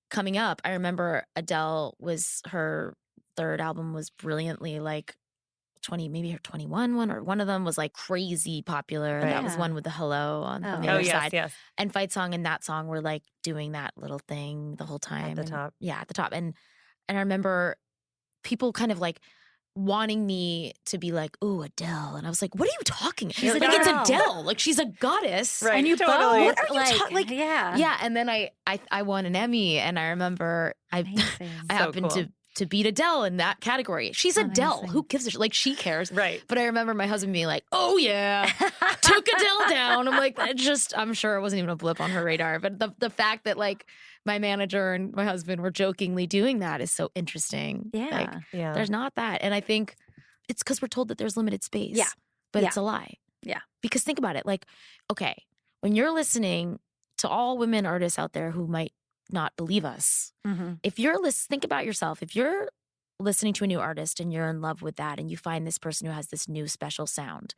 coming up, I remember her third album was brilliantly like 20, maybe her 21 one, or one of them was like crazy popular. Right. That was one with the hello on the other side. Yes. And Fight Song and that song were like doing that little thing the whole time. At the top. Yeah, at the top. And I remember people kind of like wanting me to be like, ooh, Adele. And I was like, what are you talking about? She's Like, Adele. it's Adele. Like, she's a goddess. Right. And you Totally. both, What are you talking? yeah. Yeah. And then I won an Emmy, and I remember I Amazing. happened cool. to beat Adele in that category. She's Adele. Amazing. Who gives a shit? Like, she cares. Right. But I remember my husband being like, oh yeah, took Adele down. I'm like, I'm sure it wasn't even a blip on her radar. But the fact that like my manager and my husband were jokingly doing that is so interesting. Yeah. Like, Yeah. there's not that. And I think it's because we're told that there's limited space. Yeah. But Yeah. it's a lie. Yeah. Because think about it. Like, okay, when you're listening to all women artists out there who might not believe us, if you're think about yourself. If you're listening to a new artist and you're in love with that and you find this person who has this new special sound,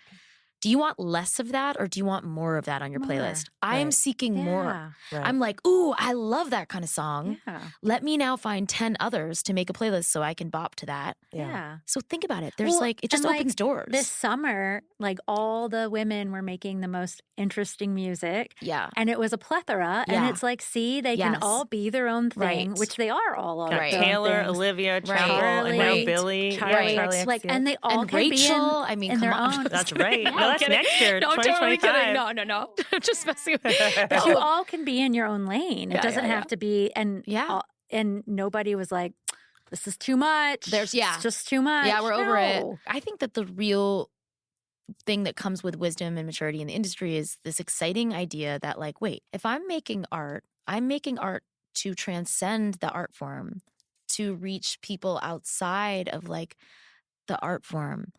do you want less of that or do you want more of that on your More. playlist? I am Right. seeking more. Right. I'm like, ooh, I love that kind of song. Yeah. Let me now find 10 others to make a playlist so I can bop to that. Yeah. So think about it. There's Well, like, it just and, opens like, doors. This summer, like all the women were making the most interesting music. Yeah. And it was a plethora. And Yeah. it's like, see, they can Yes. all be their own thing, Right. which they are all Got their Right. own Taylor, things. Olivia, Right. Charlie, and now Charlie, Billy. Charlie, Charlie like, XCX. and they all And can be Rachel, I mean, in come their on. own. That's right. Yeah, No, that's kidding. next year, No, totally 2025. kidding. No. I'm just messing with you. But you all can be in your own lane. It Yeah, doesn't yeah, have to be, and Yeah. and nobody was like, this is too much. It's just too much. Yeah, we're over it. No. I think that the real thing that comes with wisdom and maturity in the industry is this exciting idea that, like, wait, if I'm making art to transcend the art form, to reach people outside of like the art form.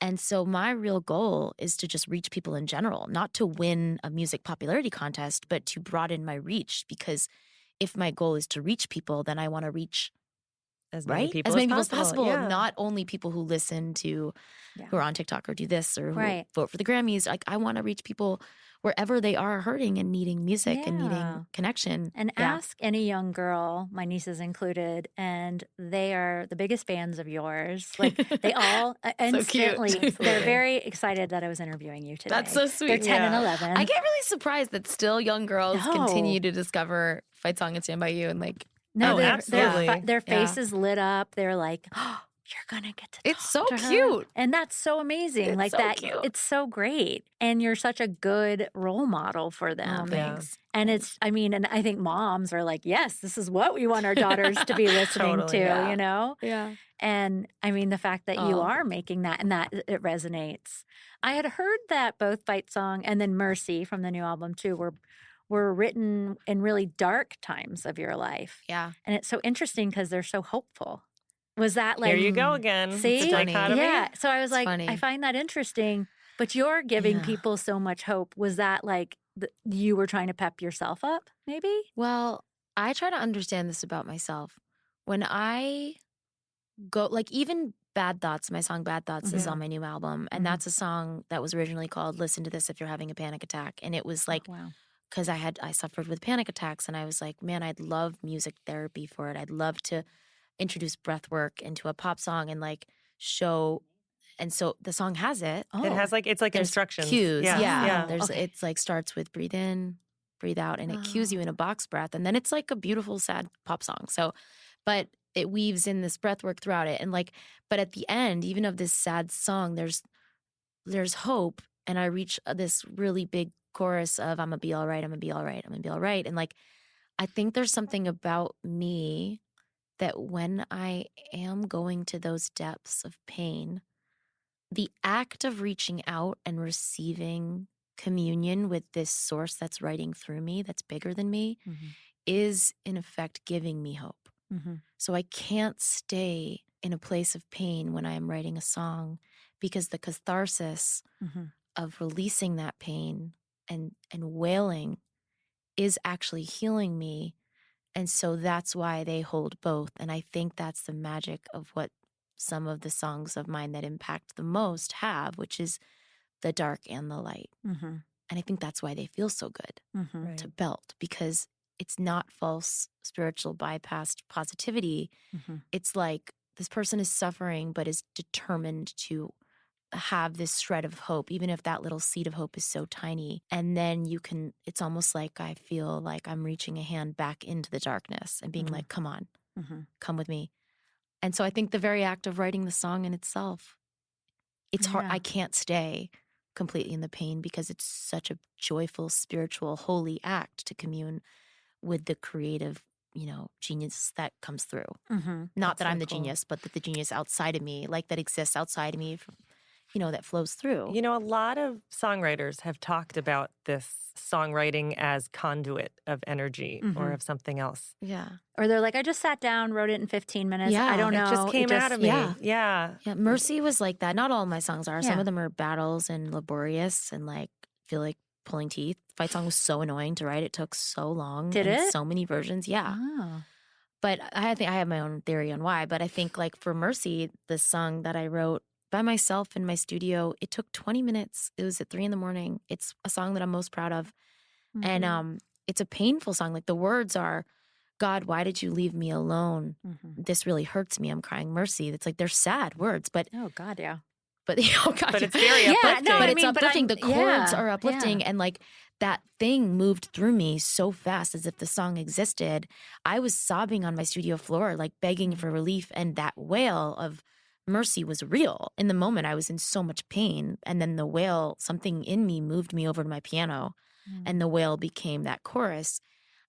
And so my real goal is to just reach people in general, not to win a music popularity contest, but to broaden my reach. Because if my goal is to reach people, then I want to reach As many people as many people as possible. Yeah. Not only people who listen to, who are on TikTok or do this or who Right. vote for the Grammys. Like, I want to reach people wherever they are hurting and needing music and Yeah. needing connection. And Yeah. ask any young girl, my nieces included, and they are the biggest fans of yours. Like they all instantly, cute. they're very excited that I was interviewing you today. That's so sweet. They're 10 and Yeah. 11. I get really surprised that still young girls No. continue to discover Fight Song and Stand By You and like, No, Oh, their absolutely. faces lit up. They're like, oh, you're going to get to It's talk so to her." cute. And that's so amazing. It's like so that. cute. It's so great. And you're such a good role model for them. thanks. And it's, I mean, and I think moms are like, yes, this is what we want our daughters to be listening Totally, to, yeah. you know? Yeah. And I mean, the fact that you Oh. are making that and that it resonates. I had heard that both Fight Song and then Mercy from the new album too were written in really dark times of your life. Yeah. And it's so interesting because they're so hopeful. Was that like, Here you go again. see? It's a dichotomy. Yeah. So I was like, funny. I find that interesting, but you're giving Yeah. people so much hope. Was that like you were trying to pep yourself up maybe? Well, I try to understand this about myself. When I go, like, even Bad Thoughts, my song Bad Thoughts is on my new album. And Mhm. that's a song that was originally called Listen to This If You're Having a Panic Attack. And it was like, Wow. because I suffered with panic attacks and I was like, man, I'd love music therapy for it. I'd love to introduce breath work into a pop song and like show. And so the song has it. Oh. It has like, it's like There's instructions. cues. Yeah. Yeah. Oh, okay. It's like starts with breathe in, breathe out, and it cues you in a box breath. And then it's like a beautiful, sad pop song. So, but it weaves in this breath work throughout it. And like, but at the end, even of this sad song, there's hope. And I reach this really big chorus of I'm gonna be all right, I'm gonna be all right, I'm gonna be all right. And like, I think there's something about me that when I am going to those depths of pain, the act of reaching out and receiving communion with this source that's writing through me, that's bigger than me, is in effect giving me hope. Mhm. So I can't stay in a place of pain when I am writing a song because the catharsis Mhm. of releasing that pain and wailing is actually healing me. And so that's why they hold both. And I think that's the magic of what some of the songs of mine that impact the most have, which is the dark and the light. Mhm. And I think that's why they feel so good Mhm. Right. to belt, because it's not false spiritual bypassed positivity. Mhm. It's like this person is suffering but is determined to have this shred of hope, even if that little seed of hope is so tiny. And then it's almost like I feel like I'm reaching a hand back into the darkness and being like, come on, Mhm. come with me. And so I think the very act of writing the song in itself, it's hard. I can't stay completely in the pain because it's such a joyful, spiritual, holy act to commune with the creative, genius that comes through. Not that I'm the genius, but that the genius outside of me, like that exists outside of me, that flows through. A lot of songwriters have talked about this songwriting as conduit of energy or of something else. Yeah. Or they're like, I just sat down, wrote it in 15 minutes. Yeah. I don't know. It just came out of me. Yeah. Mercy was like that. Not all of my songs are. Yeah. Some of them are battles and laborious and feel like pulling teeth. Fight Song was so annoying to write. It took so long. Did it? So many versions. Yeah. Oh. But I think I have my own theory on why. But I think for Mercy, the song that I wrote by myself in my studio, it took 20 minutes. It was at 3 a.m. It's a song that I'm most proud of. And it's a painful song. The words are, God, why did you leave me alone? This really hurts me. I'm crying mercy. It's they're sad words, but oh God, yeah. But God, but it's very uplifting. But it's uplifting. The chords are uplifting, and that thing moved through me so fast, as if the song existed. I was sobbing on my studio floor, begging for relief, and that wail of mercy was real. In the moment, I was in so much pain, and then the wail, something in me moved me over to my piano, and the wail became that chorus.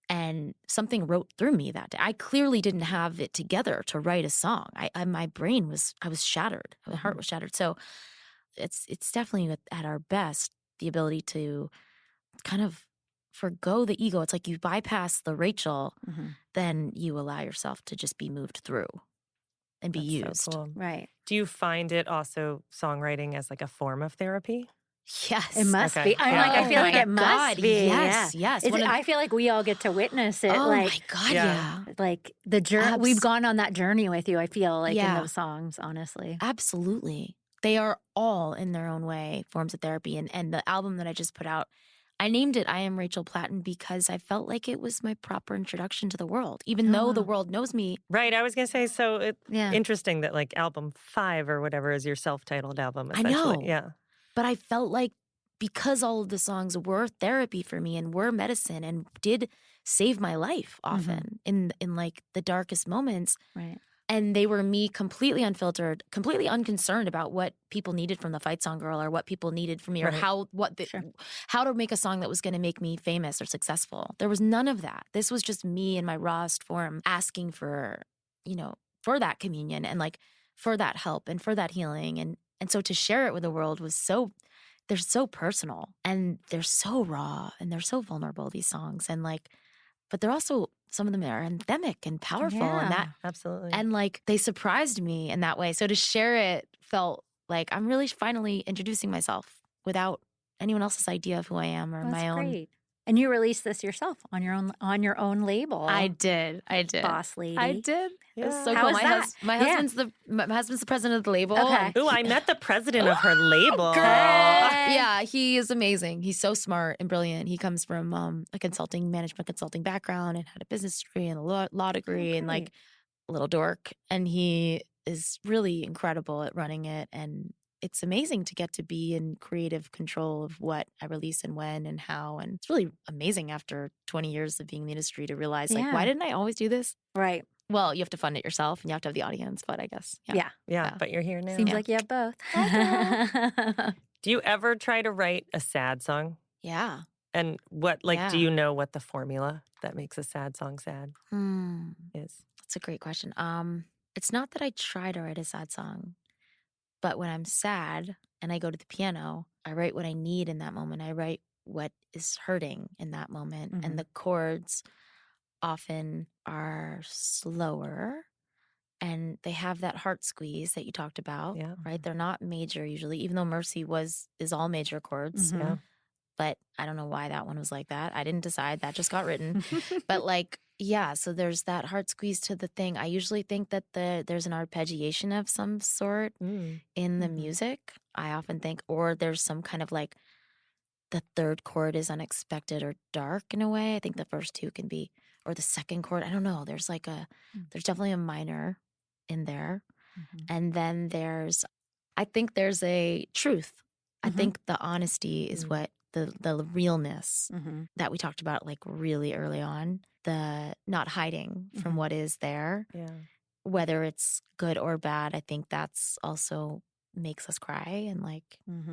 And something wrote through me that day. I clearly didn't have it together to write a song. My brain I was shattered. My heart was shattered. So it's definitely at our best, the ability to kind of forgo the ego. It's you bypass the Rachel, then you allow yourself to just be moved through and be used. So cool. Right. Do you find it also songwriting as a form of therapy? Yes. It must Okay. be. I feel like it must be. Yes, yeah. yes. I feel like we all get to witness it. Oh my God, yeah. The journey. We've gone on that journey with you, I feel in those songs, honestly. Absolutely. They are all, in their own way, forms of therapy. And the album that I just put out, I named it I Am Rachel Platten because I felt like it was my proper introduction to the world, even though the world knows me. Right. I was going to say, so it's interesting that album 5 or whatever is your self-titled album, essentially. I know. Yeah. But I felt like because all of the songs were therapy for me and were medicine and did save my life often in the darkest moments. Right. And they were me completely unfiltered, completely unconcerned about what people needed from the Fight Song Girl or what people needed from me or how to make a song that was going to make me famous or successful. There was none of that. This was just me in my rawest form asking for, for that communion and for that help and for that healing. And so to share it with the world was they're so personal and they're so raw and they're so vulnerable, these songs. And but they're also, some of them are anthemic and powerful and that. Absolutely. And they surprised me in that way. So to share it felt like I'm really finally introducing myself without anyone else's idea of who I am or my own. Great. And you released this yourself on your own label. I did. Boss lady. I did. Yeah. It was so How cool. was that? My husband's the president of the label. Okay. Ooh, I met the president of her label. Girl. Yeah, he is amazing. He's so smart and brilliant. He comes from a management consulting background and had a business degree and a law degree and a little dork. And he is really incredible at running it. And it's amazing to get to be in creative control of what I release and when and how. And it's really amazing after 20 years of being in the industry to realize, why didn't I always do this? Right. Well, you have to fund it yourself and you have to have the audience, but I guess. Yeah, but you're here now. Seems like you have both. Do you ever try to write a sad song? Yeah. And what, do you know what the formula that makes a sad song sad is? That's a great question. It's not that I try to write a sad song, but when I'm sad and I go to the piano, I write what I need in that moment. I write what is hurting in that moment. And the chords often are slower and they have that heart squeeze that you talked about, right? They're not major usually, even though Mercy is all major chords. Yeah. But I don't know why that one was like that. I didn't decide. That just got written. But so there's that heart squeeze to the thing. I usually think that there's an arpeggiation of some sort in the music. I often think, or there's some kind of the third chord is unexpected or dark in a way. I think the first two can be, or the second chord. I don't know. There's there's definitely a minor in there. And then I think there's a truth. I think the honesty is what the realness that we talked about really early on, the not hiding from what is there. Yeah. whether it's good or bad, I think that's also makes us cry. And like,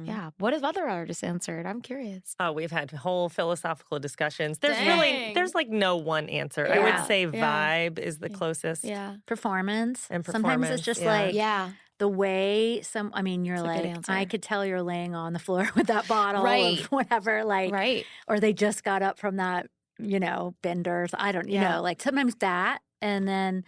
yeah. What have other artists answered? I'm curious. Oh, we've had whole philosophical discussions. Dang. There's like no one answer. I Yeah. would say Yeah. vibe is the closest. Yeah. Performance. And Sometimes it's performance, just yeah. like Yeah. the way you're That's a good like, answer. I could tell you're laying on the floor with that bottle Right. of whatever, like, Right. or they just got up from that, bender. So I don't, Yeah. like sometimes that, and then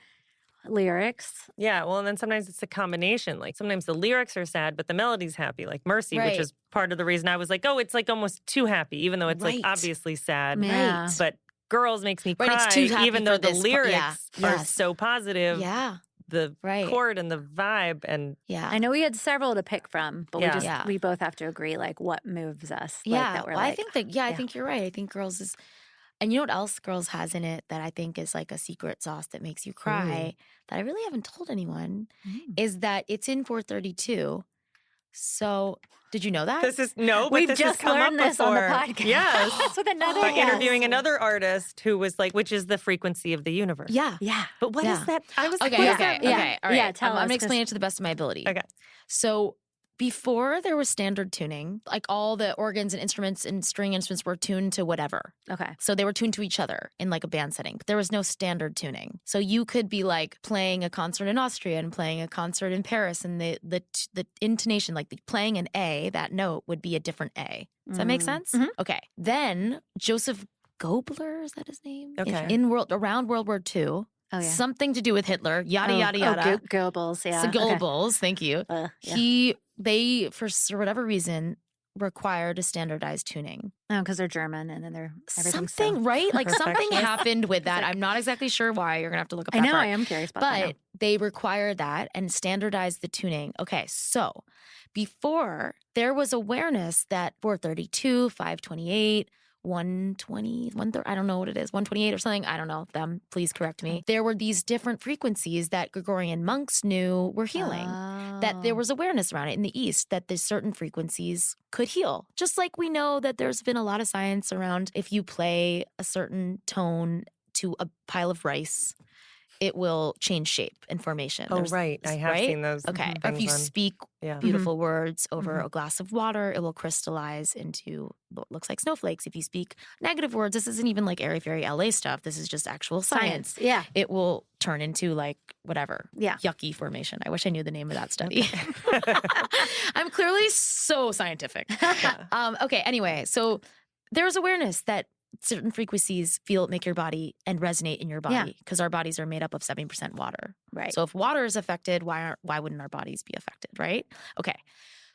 lyrics. Yeah, well, and then sometimes it's a combination. Like sometimes the lyrics are sad, but the melody's happy. Like Mercy, which Right. is part of the reason I was like, oh, it's like almost too happy, even though it's like Right. obviously sad. Yeah. But Girls makes me Right, cry, it's too happy even for though the this lyrics yeah. are Yes. so positive. Yeah. The Right. chord and the vibe and Yeah. I know we had several to pick from, but Yeah. Yeah. we both have to agree, like, what moves us. Yeah. Like, that we're Well, I like, think that, I think you're right. I think Girls is, and you know what else Girls has in it that I think is like a secret sauce that makes you cry that I really haven't told anyone is that it's in 432. So, did you know that? this is but We've this just has come learned up this on the before. podcast. Yes. With another By guest. interviewing another artist who was like, which is the frequency of the universe. Yeah. Yeah. But what is Yeah. that? I was Okay, what is okay, that? Yeah. okay. All right. Yeah, tell I'm us, going to 'cause- explain it to the best of my ability. Okay. So before there was standard tuning, like all the organs and instruments and string instruments were tuned to whatever. Okay. So they were tuned to each other in like a band setting. But there was no standard tuning. So you could be like playing a concert in Austria and playing a concert in Paris, and the intonation, like playing an A, that note would be a different A. Does that make sense? Mhm. Okay. Then Joseph Gobler, is that his name? Okay. Around World War II. Oh, yeah. Something to do with Hitler, yada, yada, yada. Goebbels, yeah. So Okay. Goebbels, thank you. Yeah. They, for whatever reason, required a standardized tuning. Oh, because they're German and then they're everything's Something, right? Like something Perfectionist. happened with that. I'm not exactly sure why. You're going to have to look up I that know, part. I am curious about that. But they required that and standardized the tuning. Okay, so before there was awareness that 432, 528, 120, 130, I don't know what it is, 128 or something. I don't know them. Please correct me. There were these different frequencies that Gregorian monks knew were healing. That there was awareness around it in the East that there's certain frequencies could heal. Just like we know that there's been a lot of science around if you play a certain tone to a pile of rice, it will change shape and formation. Oh, right. I have seen those. Okay. Or if you things on- speak Yeah. beautiful words over a glass of water, it will crystallize into what looks like snowflakes. If you speak negative words, this isn't even like airy-fairy LA stuff. This is just actual science. Yeah. It will turn into like whatever. Yeah. Yucky formation. I wish I knew the name of that study. I'm clearly so scientific. Okay, anyway, so there's awareness that certain frequencies make your body and resonate in your body because our bodies are made up of 70% water. Right. So if water is affected, why wouldn't our bodies be affected, right? Okay.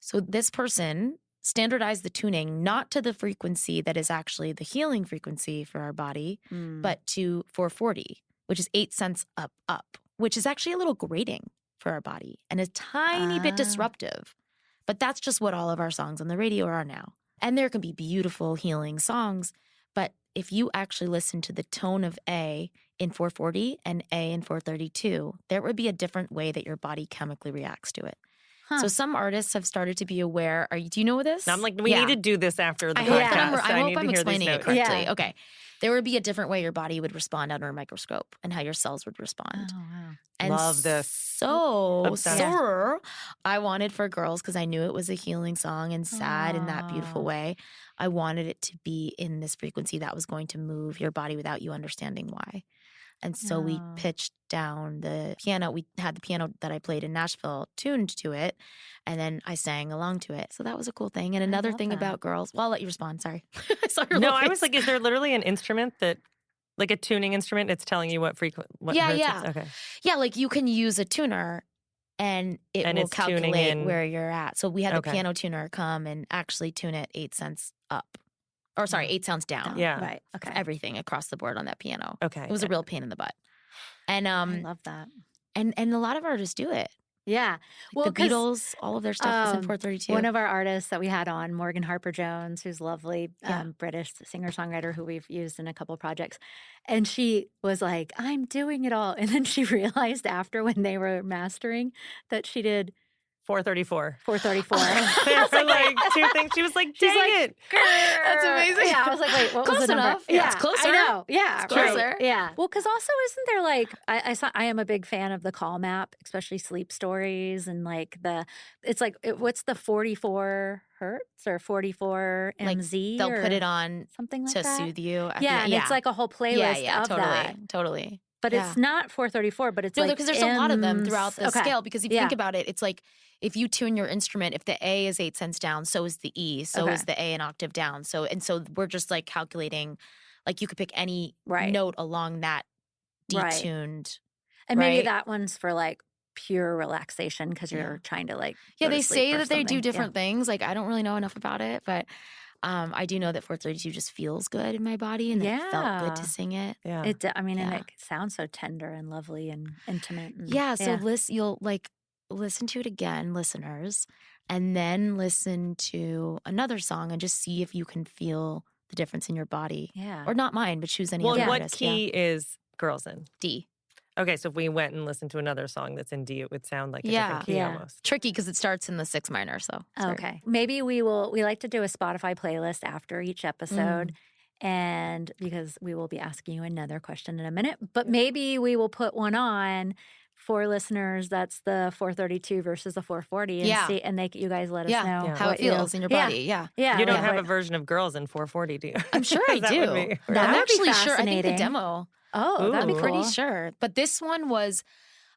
So this person standardized the tuning not to the frequency that is actually the healing frequency for our body, but to 440, which is 8 cents up, which is actually a little grating for our body and a tiny bit disruptive. But that's just what all of our songs on the radio are now. And there can be beautiful healing songs, but if you actually listen to the tone of A in 440 and A in 432, there would be a different way that your body chemically reacts to it. So some artists have started to be aware. Do you know this? I'm like, we need to do this after the I podcast. hope I need I'm to hear these explaining it notes. correctly. Yeah. Okay. There would be a different way your body would respond under a microscope and how your cells would respond. Oh, wow. And Love this. So, Obsessed. I wanted for Girls, because I knew it was a healing song and sad in that beautiful way. I wanted it to be in this frequency that was going to move your body without you understanding why. And so we pitched down the piano. We had the piano that I played in Nashville tuned to it, and then I sang along to it. So that was a cool thing. And another thing about Girls, well, I'll let you respond. Sorry. I saw your No, little I was face. like, is there literally an instrument that, like a tuning instrument, it's telling you what hertz Yeah. it's- Okay. Yeah, like you can use a tuner and it And will it's tuning calculate in- where you're at. So we had the Okay. piano tuner come and actually tune it 8 cents up. Or sorry, 8 sounds down. Yeah. Right. For Okay. everything across the board on that piano. Okay. It was a real pain in the butt. And I love that. and a lot of artists do it. Yeah. Like the 'cause, Beatles, all of their stuff was in 432. One of our artists that we had on, Morgan Harper-Jones, who's lovely Yeah. British singer-songwriter who we've used in a couple projects. And she was like, I'm doing it all. And then she realized after when they were mastering that she did 434. 434. There were like two things. She was like, dang it. That's amazing. Yeah, I was like, wait, what was Close the number? enough. Yeah, it's closer. I know. Yeah, It's right. closer. Yeah. Well, because also isn't there like I am a big fan of the Calm app, especially sleep stories and like what's the 44 hertz or 44 Like, MZ? they'll or put it on something like to that. soothe you. Yeah, and it's like a whole playlist of totally, that. totally. But it's not 434, but it's no, like because there's a lot of them M's. throughout the Okay. scale. Because if you think about it, it's like if you tune your instrument, if the A is 8 cents down, so is the E, so is the A an octave down. So we're just like calculating, like you could pick any note along that detuned. And maybe that one's for like pure relaxation because you're trying to like go they to sleep say or that they do something. different things. Like I don't really know enough about it, but I do know that 432 just feels good in my body, and it felt good to sing it. Yeah. And it sounds so tender and lovely and intimate. And, so you'll like listen to it again, listeners, and then listen to another song and just see if you can feel the difference in your body. Yeah. Or not mine, but choose any Well, other what artist. key is Girls in? D. Okay, so if we went and listened to another song that's in D, it would sound like a different key almost. Tricky because it starts in the 6 minor, so. Okay. Maybe we like to do a Spotify playlist after each episode. And because we will be asking you another question in a minute, but maybe we will put one on for listeners that's the 432 versus the 440 and see, and you guys let us know how it feels in your body. Yeah. You don't have a version of Girls in 440, do you? I'm sure I do. I'm actually sure. I think the demo. Oh, that'd be cool. Pretty sure. But this one was,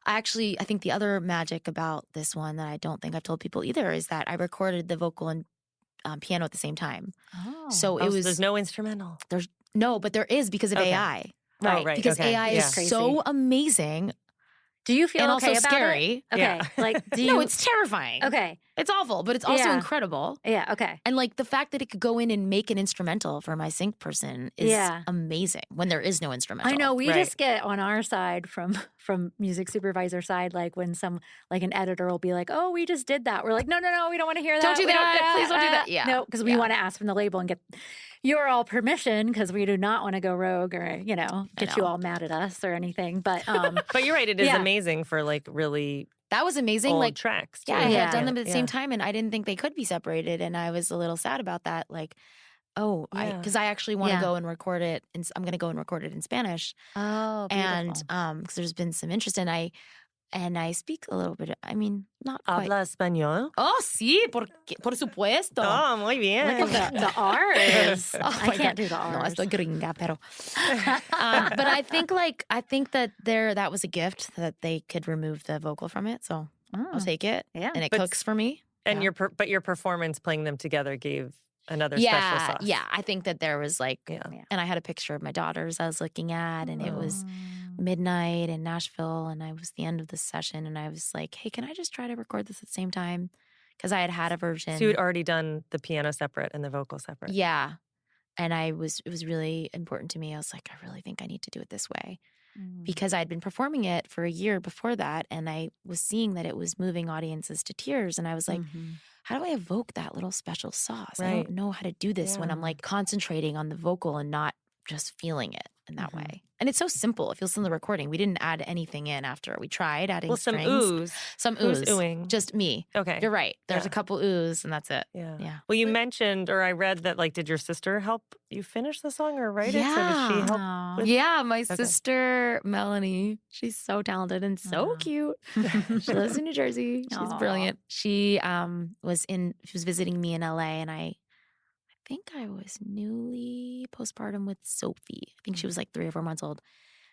I think the other magic about this one that I don't think I've told people either is that I recorded the vocal and piano at the same time. Oh. So it was. There's no instrumental. No, but there is because of AI. Right. Oh, right. Because AI is so amazing. Do you feel and okay also about scary? it? Okay. Like, do you? No, it's terrifying. Okay. It's awful, but it's also incredible. Yeah, okay. And like the fact that it could go in and make an instrumental for my sync person is amazing when there is no instrumental. I know. We just get on our side from music supervisor side, like when an editor will be like, oh, we just did that. We're like, no, we don't want to hear that. Don't do that. Please don't do that. Yeah. No, because we want to ask from the label and get your all permission because we do not want to go rogue or, get you all mad at us or anything. But but you're right. It is amazing for like really that was amazing. old like tracks. Too. Yeah, I had done them at the same time, and I didn't think they could be separated, and I was a little sad about that. Like, because I actually want to go and record it, and I'm going to go and record it in Spanish. Oh, beautiful. And because there's been some interest, and I speak a little bit. I mean, not quite. Habla español? Oh, sí, por supuesto. Oh, muy bien. Look at the R is. I can't do the R's. No, estoy gringa, pero. But I think that that was a gift that they could remove the vocal from it, so I'll take it. Yeah, and it cooks for me. And your performance playing them together gave another special sauce. Yeah, I think that there was like, and I had a picture of my daughters I was looking at, and it was midnight in Nashville, and I was the end of the session, and I was like, hey, can I just try to record this at the same time? Because I had a version. So you had already done the piano separate and the vocal separate. Yeah. And it was really important to me. I was like, I really think I need to do it this way. Because I had been performing it for a year before that, and I was seeing that it was moving audiences to tears, and I was like, how do I evoke that little special sauce? I don't know how to do this when I'm like concentrating on the vocal and not just feeling it in that way. And it's so simple. If you listen to the recording, we didn't add anything in after. We tried adding strings. Some Who's oohs. oohing? Just me. Okay. You're right. There's a couple oohs, and that's it. Yeah. Well, you mentioned, or I read that, like, did your sister help you finish the song or write it? So did she help with my sister, Melanie, she's so talented and so cute. She lives in New Jersey. She's brilliant. She was visiting me in LA, and I think I was newly postpartum with Sophie. I think she was like 3 or 4 months old.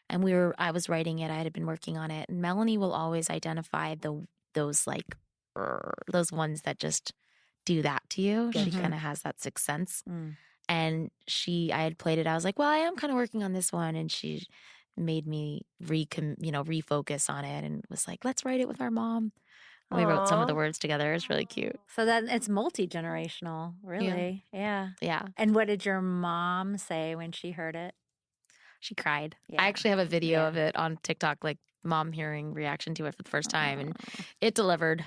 And I was writing it. I had been working on it. And Melanie will always identify those ones that just do that to you. She kind of has that sixth sense. And I had played it. I was like, well, I am kind of working on this one. And she made me refocus on it and was like, let's write it with our mom. We wrote some of the words together. It's really cute. So then it's multi-generational, really. Yeah. And what did your mom say when she heard it? She cried. Yeah. I actually have a video of it on TikTok, like mom hearing reaction to it for the first time. And it delivered.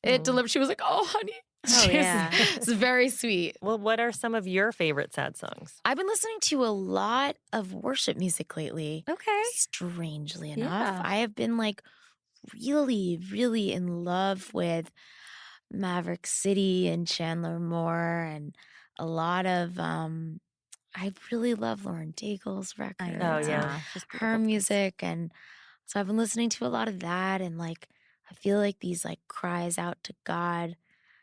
It delivered. She was like, oh, honey. It's very sweet. Well, what are some of your favorite sad songs? I've been listening to a lot of worship music lately. Okay. Strangely enough. I have been like really, really in love with Maverick City and Chandler Moore and a lot of I really love Lauren Daigle's records. Oh, yeah. And Just her beautiful. music. And so I've been listening to a lot of that, and like I feel like these like cries out to God.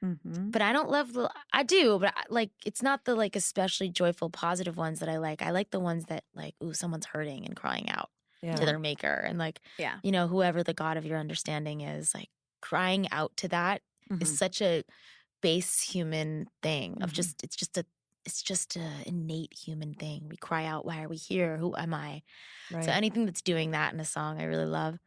Mhm. But I don't love I do, but like it's not the like especially joyful, positive ones that I like. I like the ones that like, ooh, someone's hurting and crying out Yeah. to their maker, and like, Yeah. you know, whoever the God of your understanding is, like crying out to that is Mhm. such a base human thing of Mhm. just it's just a innate human thing. We cry out, why are we here? Who am I? Right. So anything that's doing that in a song, I really love.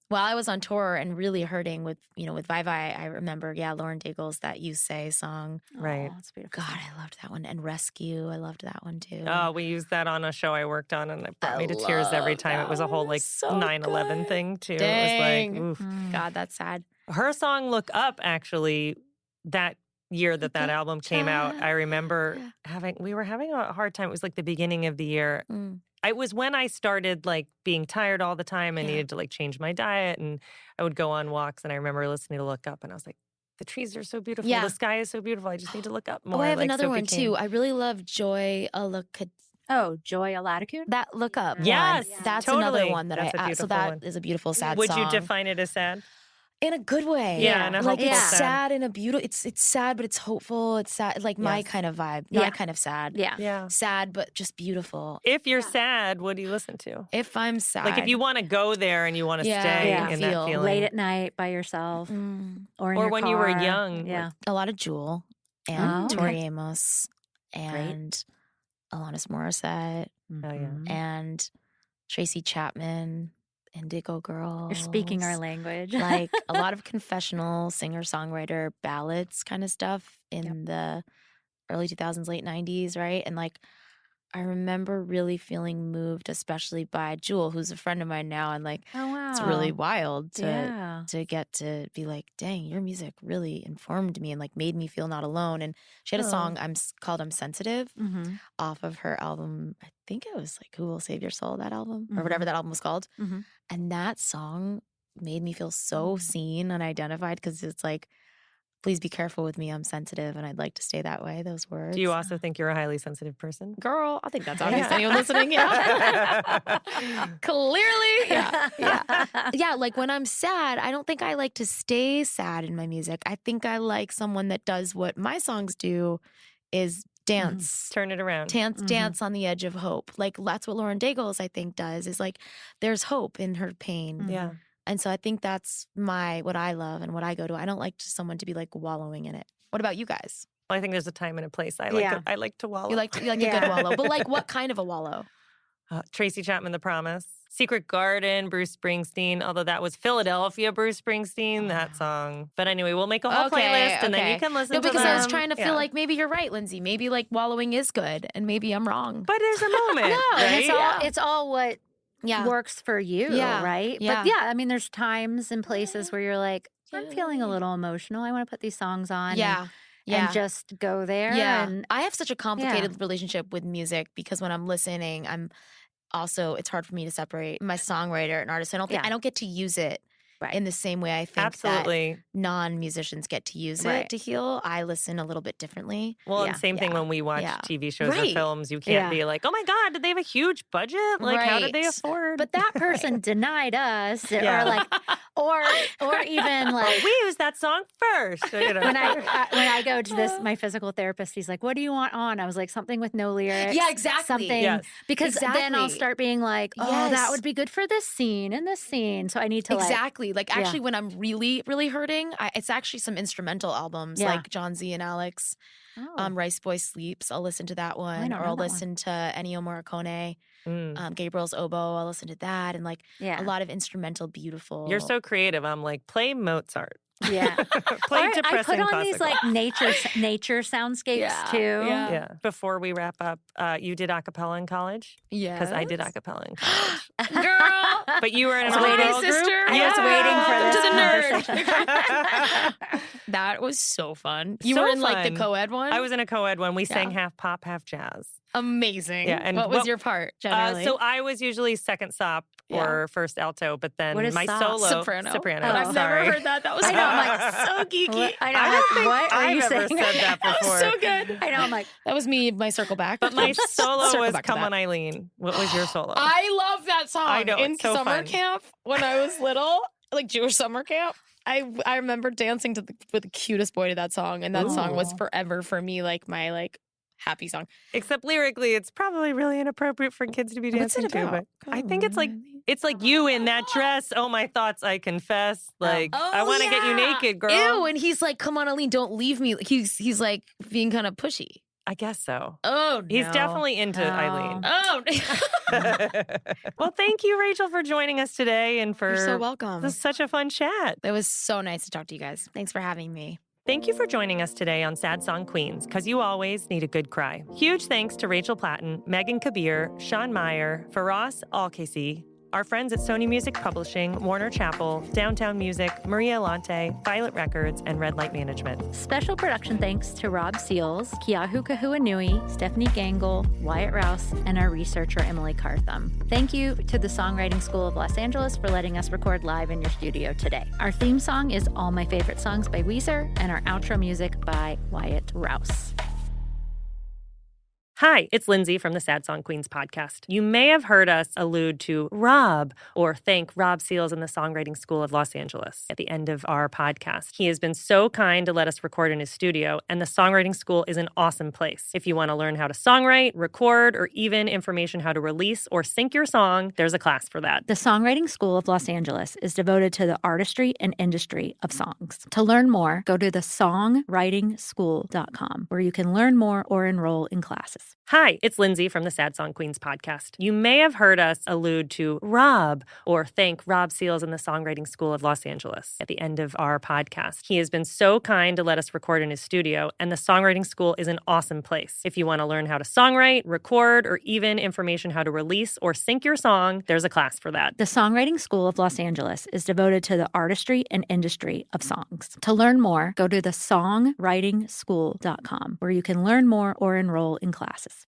While I was on tour and really hurting with, you know, with Vai Vai, I remember, Lauren Daigle's That You Say song. Right. Oh, that's beautiful. God, I loved that one. And Rescue, I loved that one too. Oh, we used that on a show I worked on, and it brought I me to tears every love time. It that was a whole one. like It's so 9/11 good. thing too. Dang. It was like, oof. God, that's sad. Her song "Look Up" actually, that year that album came out, I remember we were having a hard time. It was like the beginning of the year. Mm. It was when I started like being tired all the time. I needed to like change my diet, and I would go on walks. And I remember listening to "Look Up," and I was like, the trees are so beautiful. Yeah. The sky is so beautiful. I just need to look up more. Oh, I have like another Sophie one Kane. too. I really love Joy Alakad. Oh, Joy Alatitude? That Look Up Yes, one. That's totally. another one that That's a so beautiful that one. is a beautiful sad Would song. you define it as sad? In a good way. Yeah, in a like hopeful it's sad. sad in a beautiful. It's sad, but it's hopeful. It's sad, like my Yes. kind of vibe. Yeah. Not kind of sad. Yeah. Yeah. Sad, but just beautiful. If you're sad, what do you listen to? If I'm sad, Like if you want to go there and you want to stay Yeah. in Feel. that feeling. Late at night by yourself or in Or your when you were car. young, Yeah. a lot of Jewel and Oh, okay. Tori Amos and Alanis Morissette Oh, yeah. Mhm. and Tracy Chapman, Indigo Girls. You're speaking our language. Like a lot of confessional singer-songwriter ballads kind of stuff in the early 2000s, late 90s, right? And like I remember really feeling moved, especially by Jewel, who's a friend of mine now, and like Oh, wow. it's really wild to Yeah. get to be like, dang, your music really informed me and like made me feel not alone. And she had a song called "I'm Sensitive" Mhm. off of her album. I think it was like "Who Will Save Your Soul," that album, or whatever that album was called. Mhm. And that song made me feel so seen and identified because it's like, please be careful with me. I'm sensitive and I'd like to stay that way. Those words. Do you also think you're a highly sensitive person? Girl, I think that's obvious. Anyone listening? Yeah. Clearly. Yeah. Like when I'm sad, I don't think I like to stay sad in my music. I think I like someone that does what my songs do is dance. Turn it around. Dance on the edge of hope. Like that's what Lauren Daigle's, I think, does is like there's hope in her pain. Yeah. And so I think that's what I love and what I go to. I don't like someone to be like wallowing in it. What about you guys? I think there's a time and a place. I like to wallow. You like a good wallow, but like what kind of a wallow? Tracy Chapman, "The Promise." Secret Garden, Bruce Springsteen. Although that was Philadelphia, Bruce Springsteen, that song. But anyway, we'll make a whole playlist and then you can listen to them. No, because I was trying to feel like maybe you're right, Lindsay. Maybe like wallowing is good and maybe I'm wrong. But there's a moment. No, right? it's all what works for you, right? Yeah. But yeah, I mean, there's times and places where you're like, I'm feeling a little emotional. I want to put these songs on. And just go there. Yeah. And I have such a complicated relationship with music because when I'm listening, it's hard for me to separate my songwriter and artist. I don't get to use it in the same way I think that non-musicians get to use it to heal. I listen a little bit differently. Well, and same thing when we watch TV shows or films. You can't be like, oh my God, did they have a huge budget? Like, how did they afford? But that person denied us, or like, or even like, we use that song first. You know? When I go to my physical therapist, he's like, "What do you want on?" I was like, "Something with no lyrics." Yeah, exactly. Something because then I'll start being like, "Oh, that would be good for this scene and this scene." So I need to Like actually, when I'm really, really hurting, it's actually some instrumental albums like John Z and Alex. Rice Boy Sleeps. I'll listen to that one, or I'll listen to Ennio Morricone. Gabriel's Oboe. I'll listen to that, and like a lot of instrumental, beautiful. You're so creative. I'm like, play Mozart. Yeah. Play depressing I put on classical. these like nature soundscapes too. Yeah. Before we wrap up, you did a cappella in college? Yeah. Because I did a cappella in college. Girl. But you were in an Hi, all-girl sister. group? I was waiting for this Welcome to the nerd. conversation. That was so fun. You So were in like the fun. co-ed one? I was in a co-ed one. We sang Yeah. half pop, half jazz. Amazing. Yeah, and what was what- your part generally? So I was usually second sop or first alto, but then What is my sop? solo Soprano. Oh. I've Sorry. never heard that. That was I know, I'm like, so geeky. I know. I I'm don't like, what are I've you ever saying? said that That before. was so good. I know. I'm like, That was me, my circle back. But my solo Circle was back to Come that. On Eileen. What was your solo? I love that song. I know, In it's so summer fun. camp when I was little, like Jewish summer camp, I remember dancing with the cutest boy to that song, and that song was forever for me like my like happy song. Except lyrically, it's probably really inappropriate for kids to be What's dancing it about? to. But I think it's like you in that dress. Oh, my thoughts, I confess. Like I want to get you naked, girl. Ew, and he's like, "Come on, Aline, don't leave me." He's like being kind of pushy. I guess so. Oh, no. He's definitely into Eileen. Oh, Well, thank you, Rachel, for joining us today and for you're so welcome. this is such a fun chat. It was so nice to talk to you guys. Thanks for having me. Thank you for joining us today on Sad Song Queens, because you always need a good cry. Huge thanks to Rachel Platten, Megan Kabir, Sean Meyer, Faraz Alkasi, our friends at Sony Music Publishing, Warner Chappell, Downtown Music, Maria Alante, Violet Records, and Red Light Management. special production thanks to Rob Seals, Keahu Kahuanui, Stephanie Gangle, Wyatt Rouse, and our researcher, Emily Cartham. Thank you to the Songwriting School of Los Angeles for letting us record live in your studio today. Our theme song is All My Favorite Songs by Weezer, and our outro music by Wyatt Rouse. Hi, it's Lindsay from the Sad Song Queens podcast. You may have heard us allude to Rob or thank Rob Seals in the Songwriting School of Los Angeles at the end of our podcast. He has been so kind to let us record in his studio, and the Songwriting School is an awesome place. If you want to learn how to songwrite, record, or even information how to release or sync your song, there's a class for that. The Songwriting School of Los Angeles is devoted to the artistry and industry of songs. To learn more, go to the songwritingschool.com, where you can learn more or enroll in classes. Hi, it's Lindsay from the Sad Song Queens podcast. You may have heard us allude to Rob or thank Rob Seals in the Songwriting School of Los Angeles at the end of our podcast. He has been so kind to let us record in his studio, and the Songwriting School is an awesome place. If you want to learn how to songwrite, record, or even information how to release or sync your song, there's a class for that. The Songwriting School of Los Angeles is devoted to the artistry and industry of songs. To learn more, go to the songwritingschool.com, where you can learn more or enroll in classes.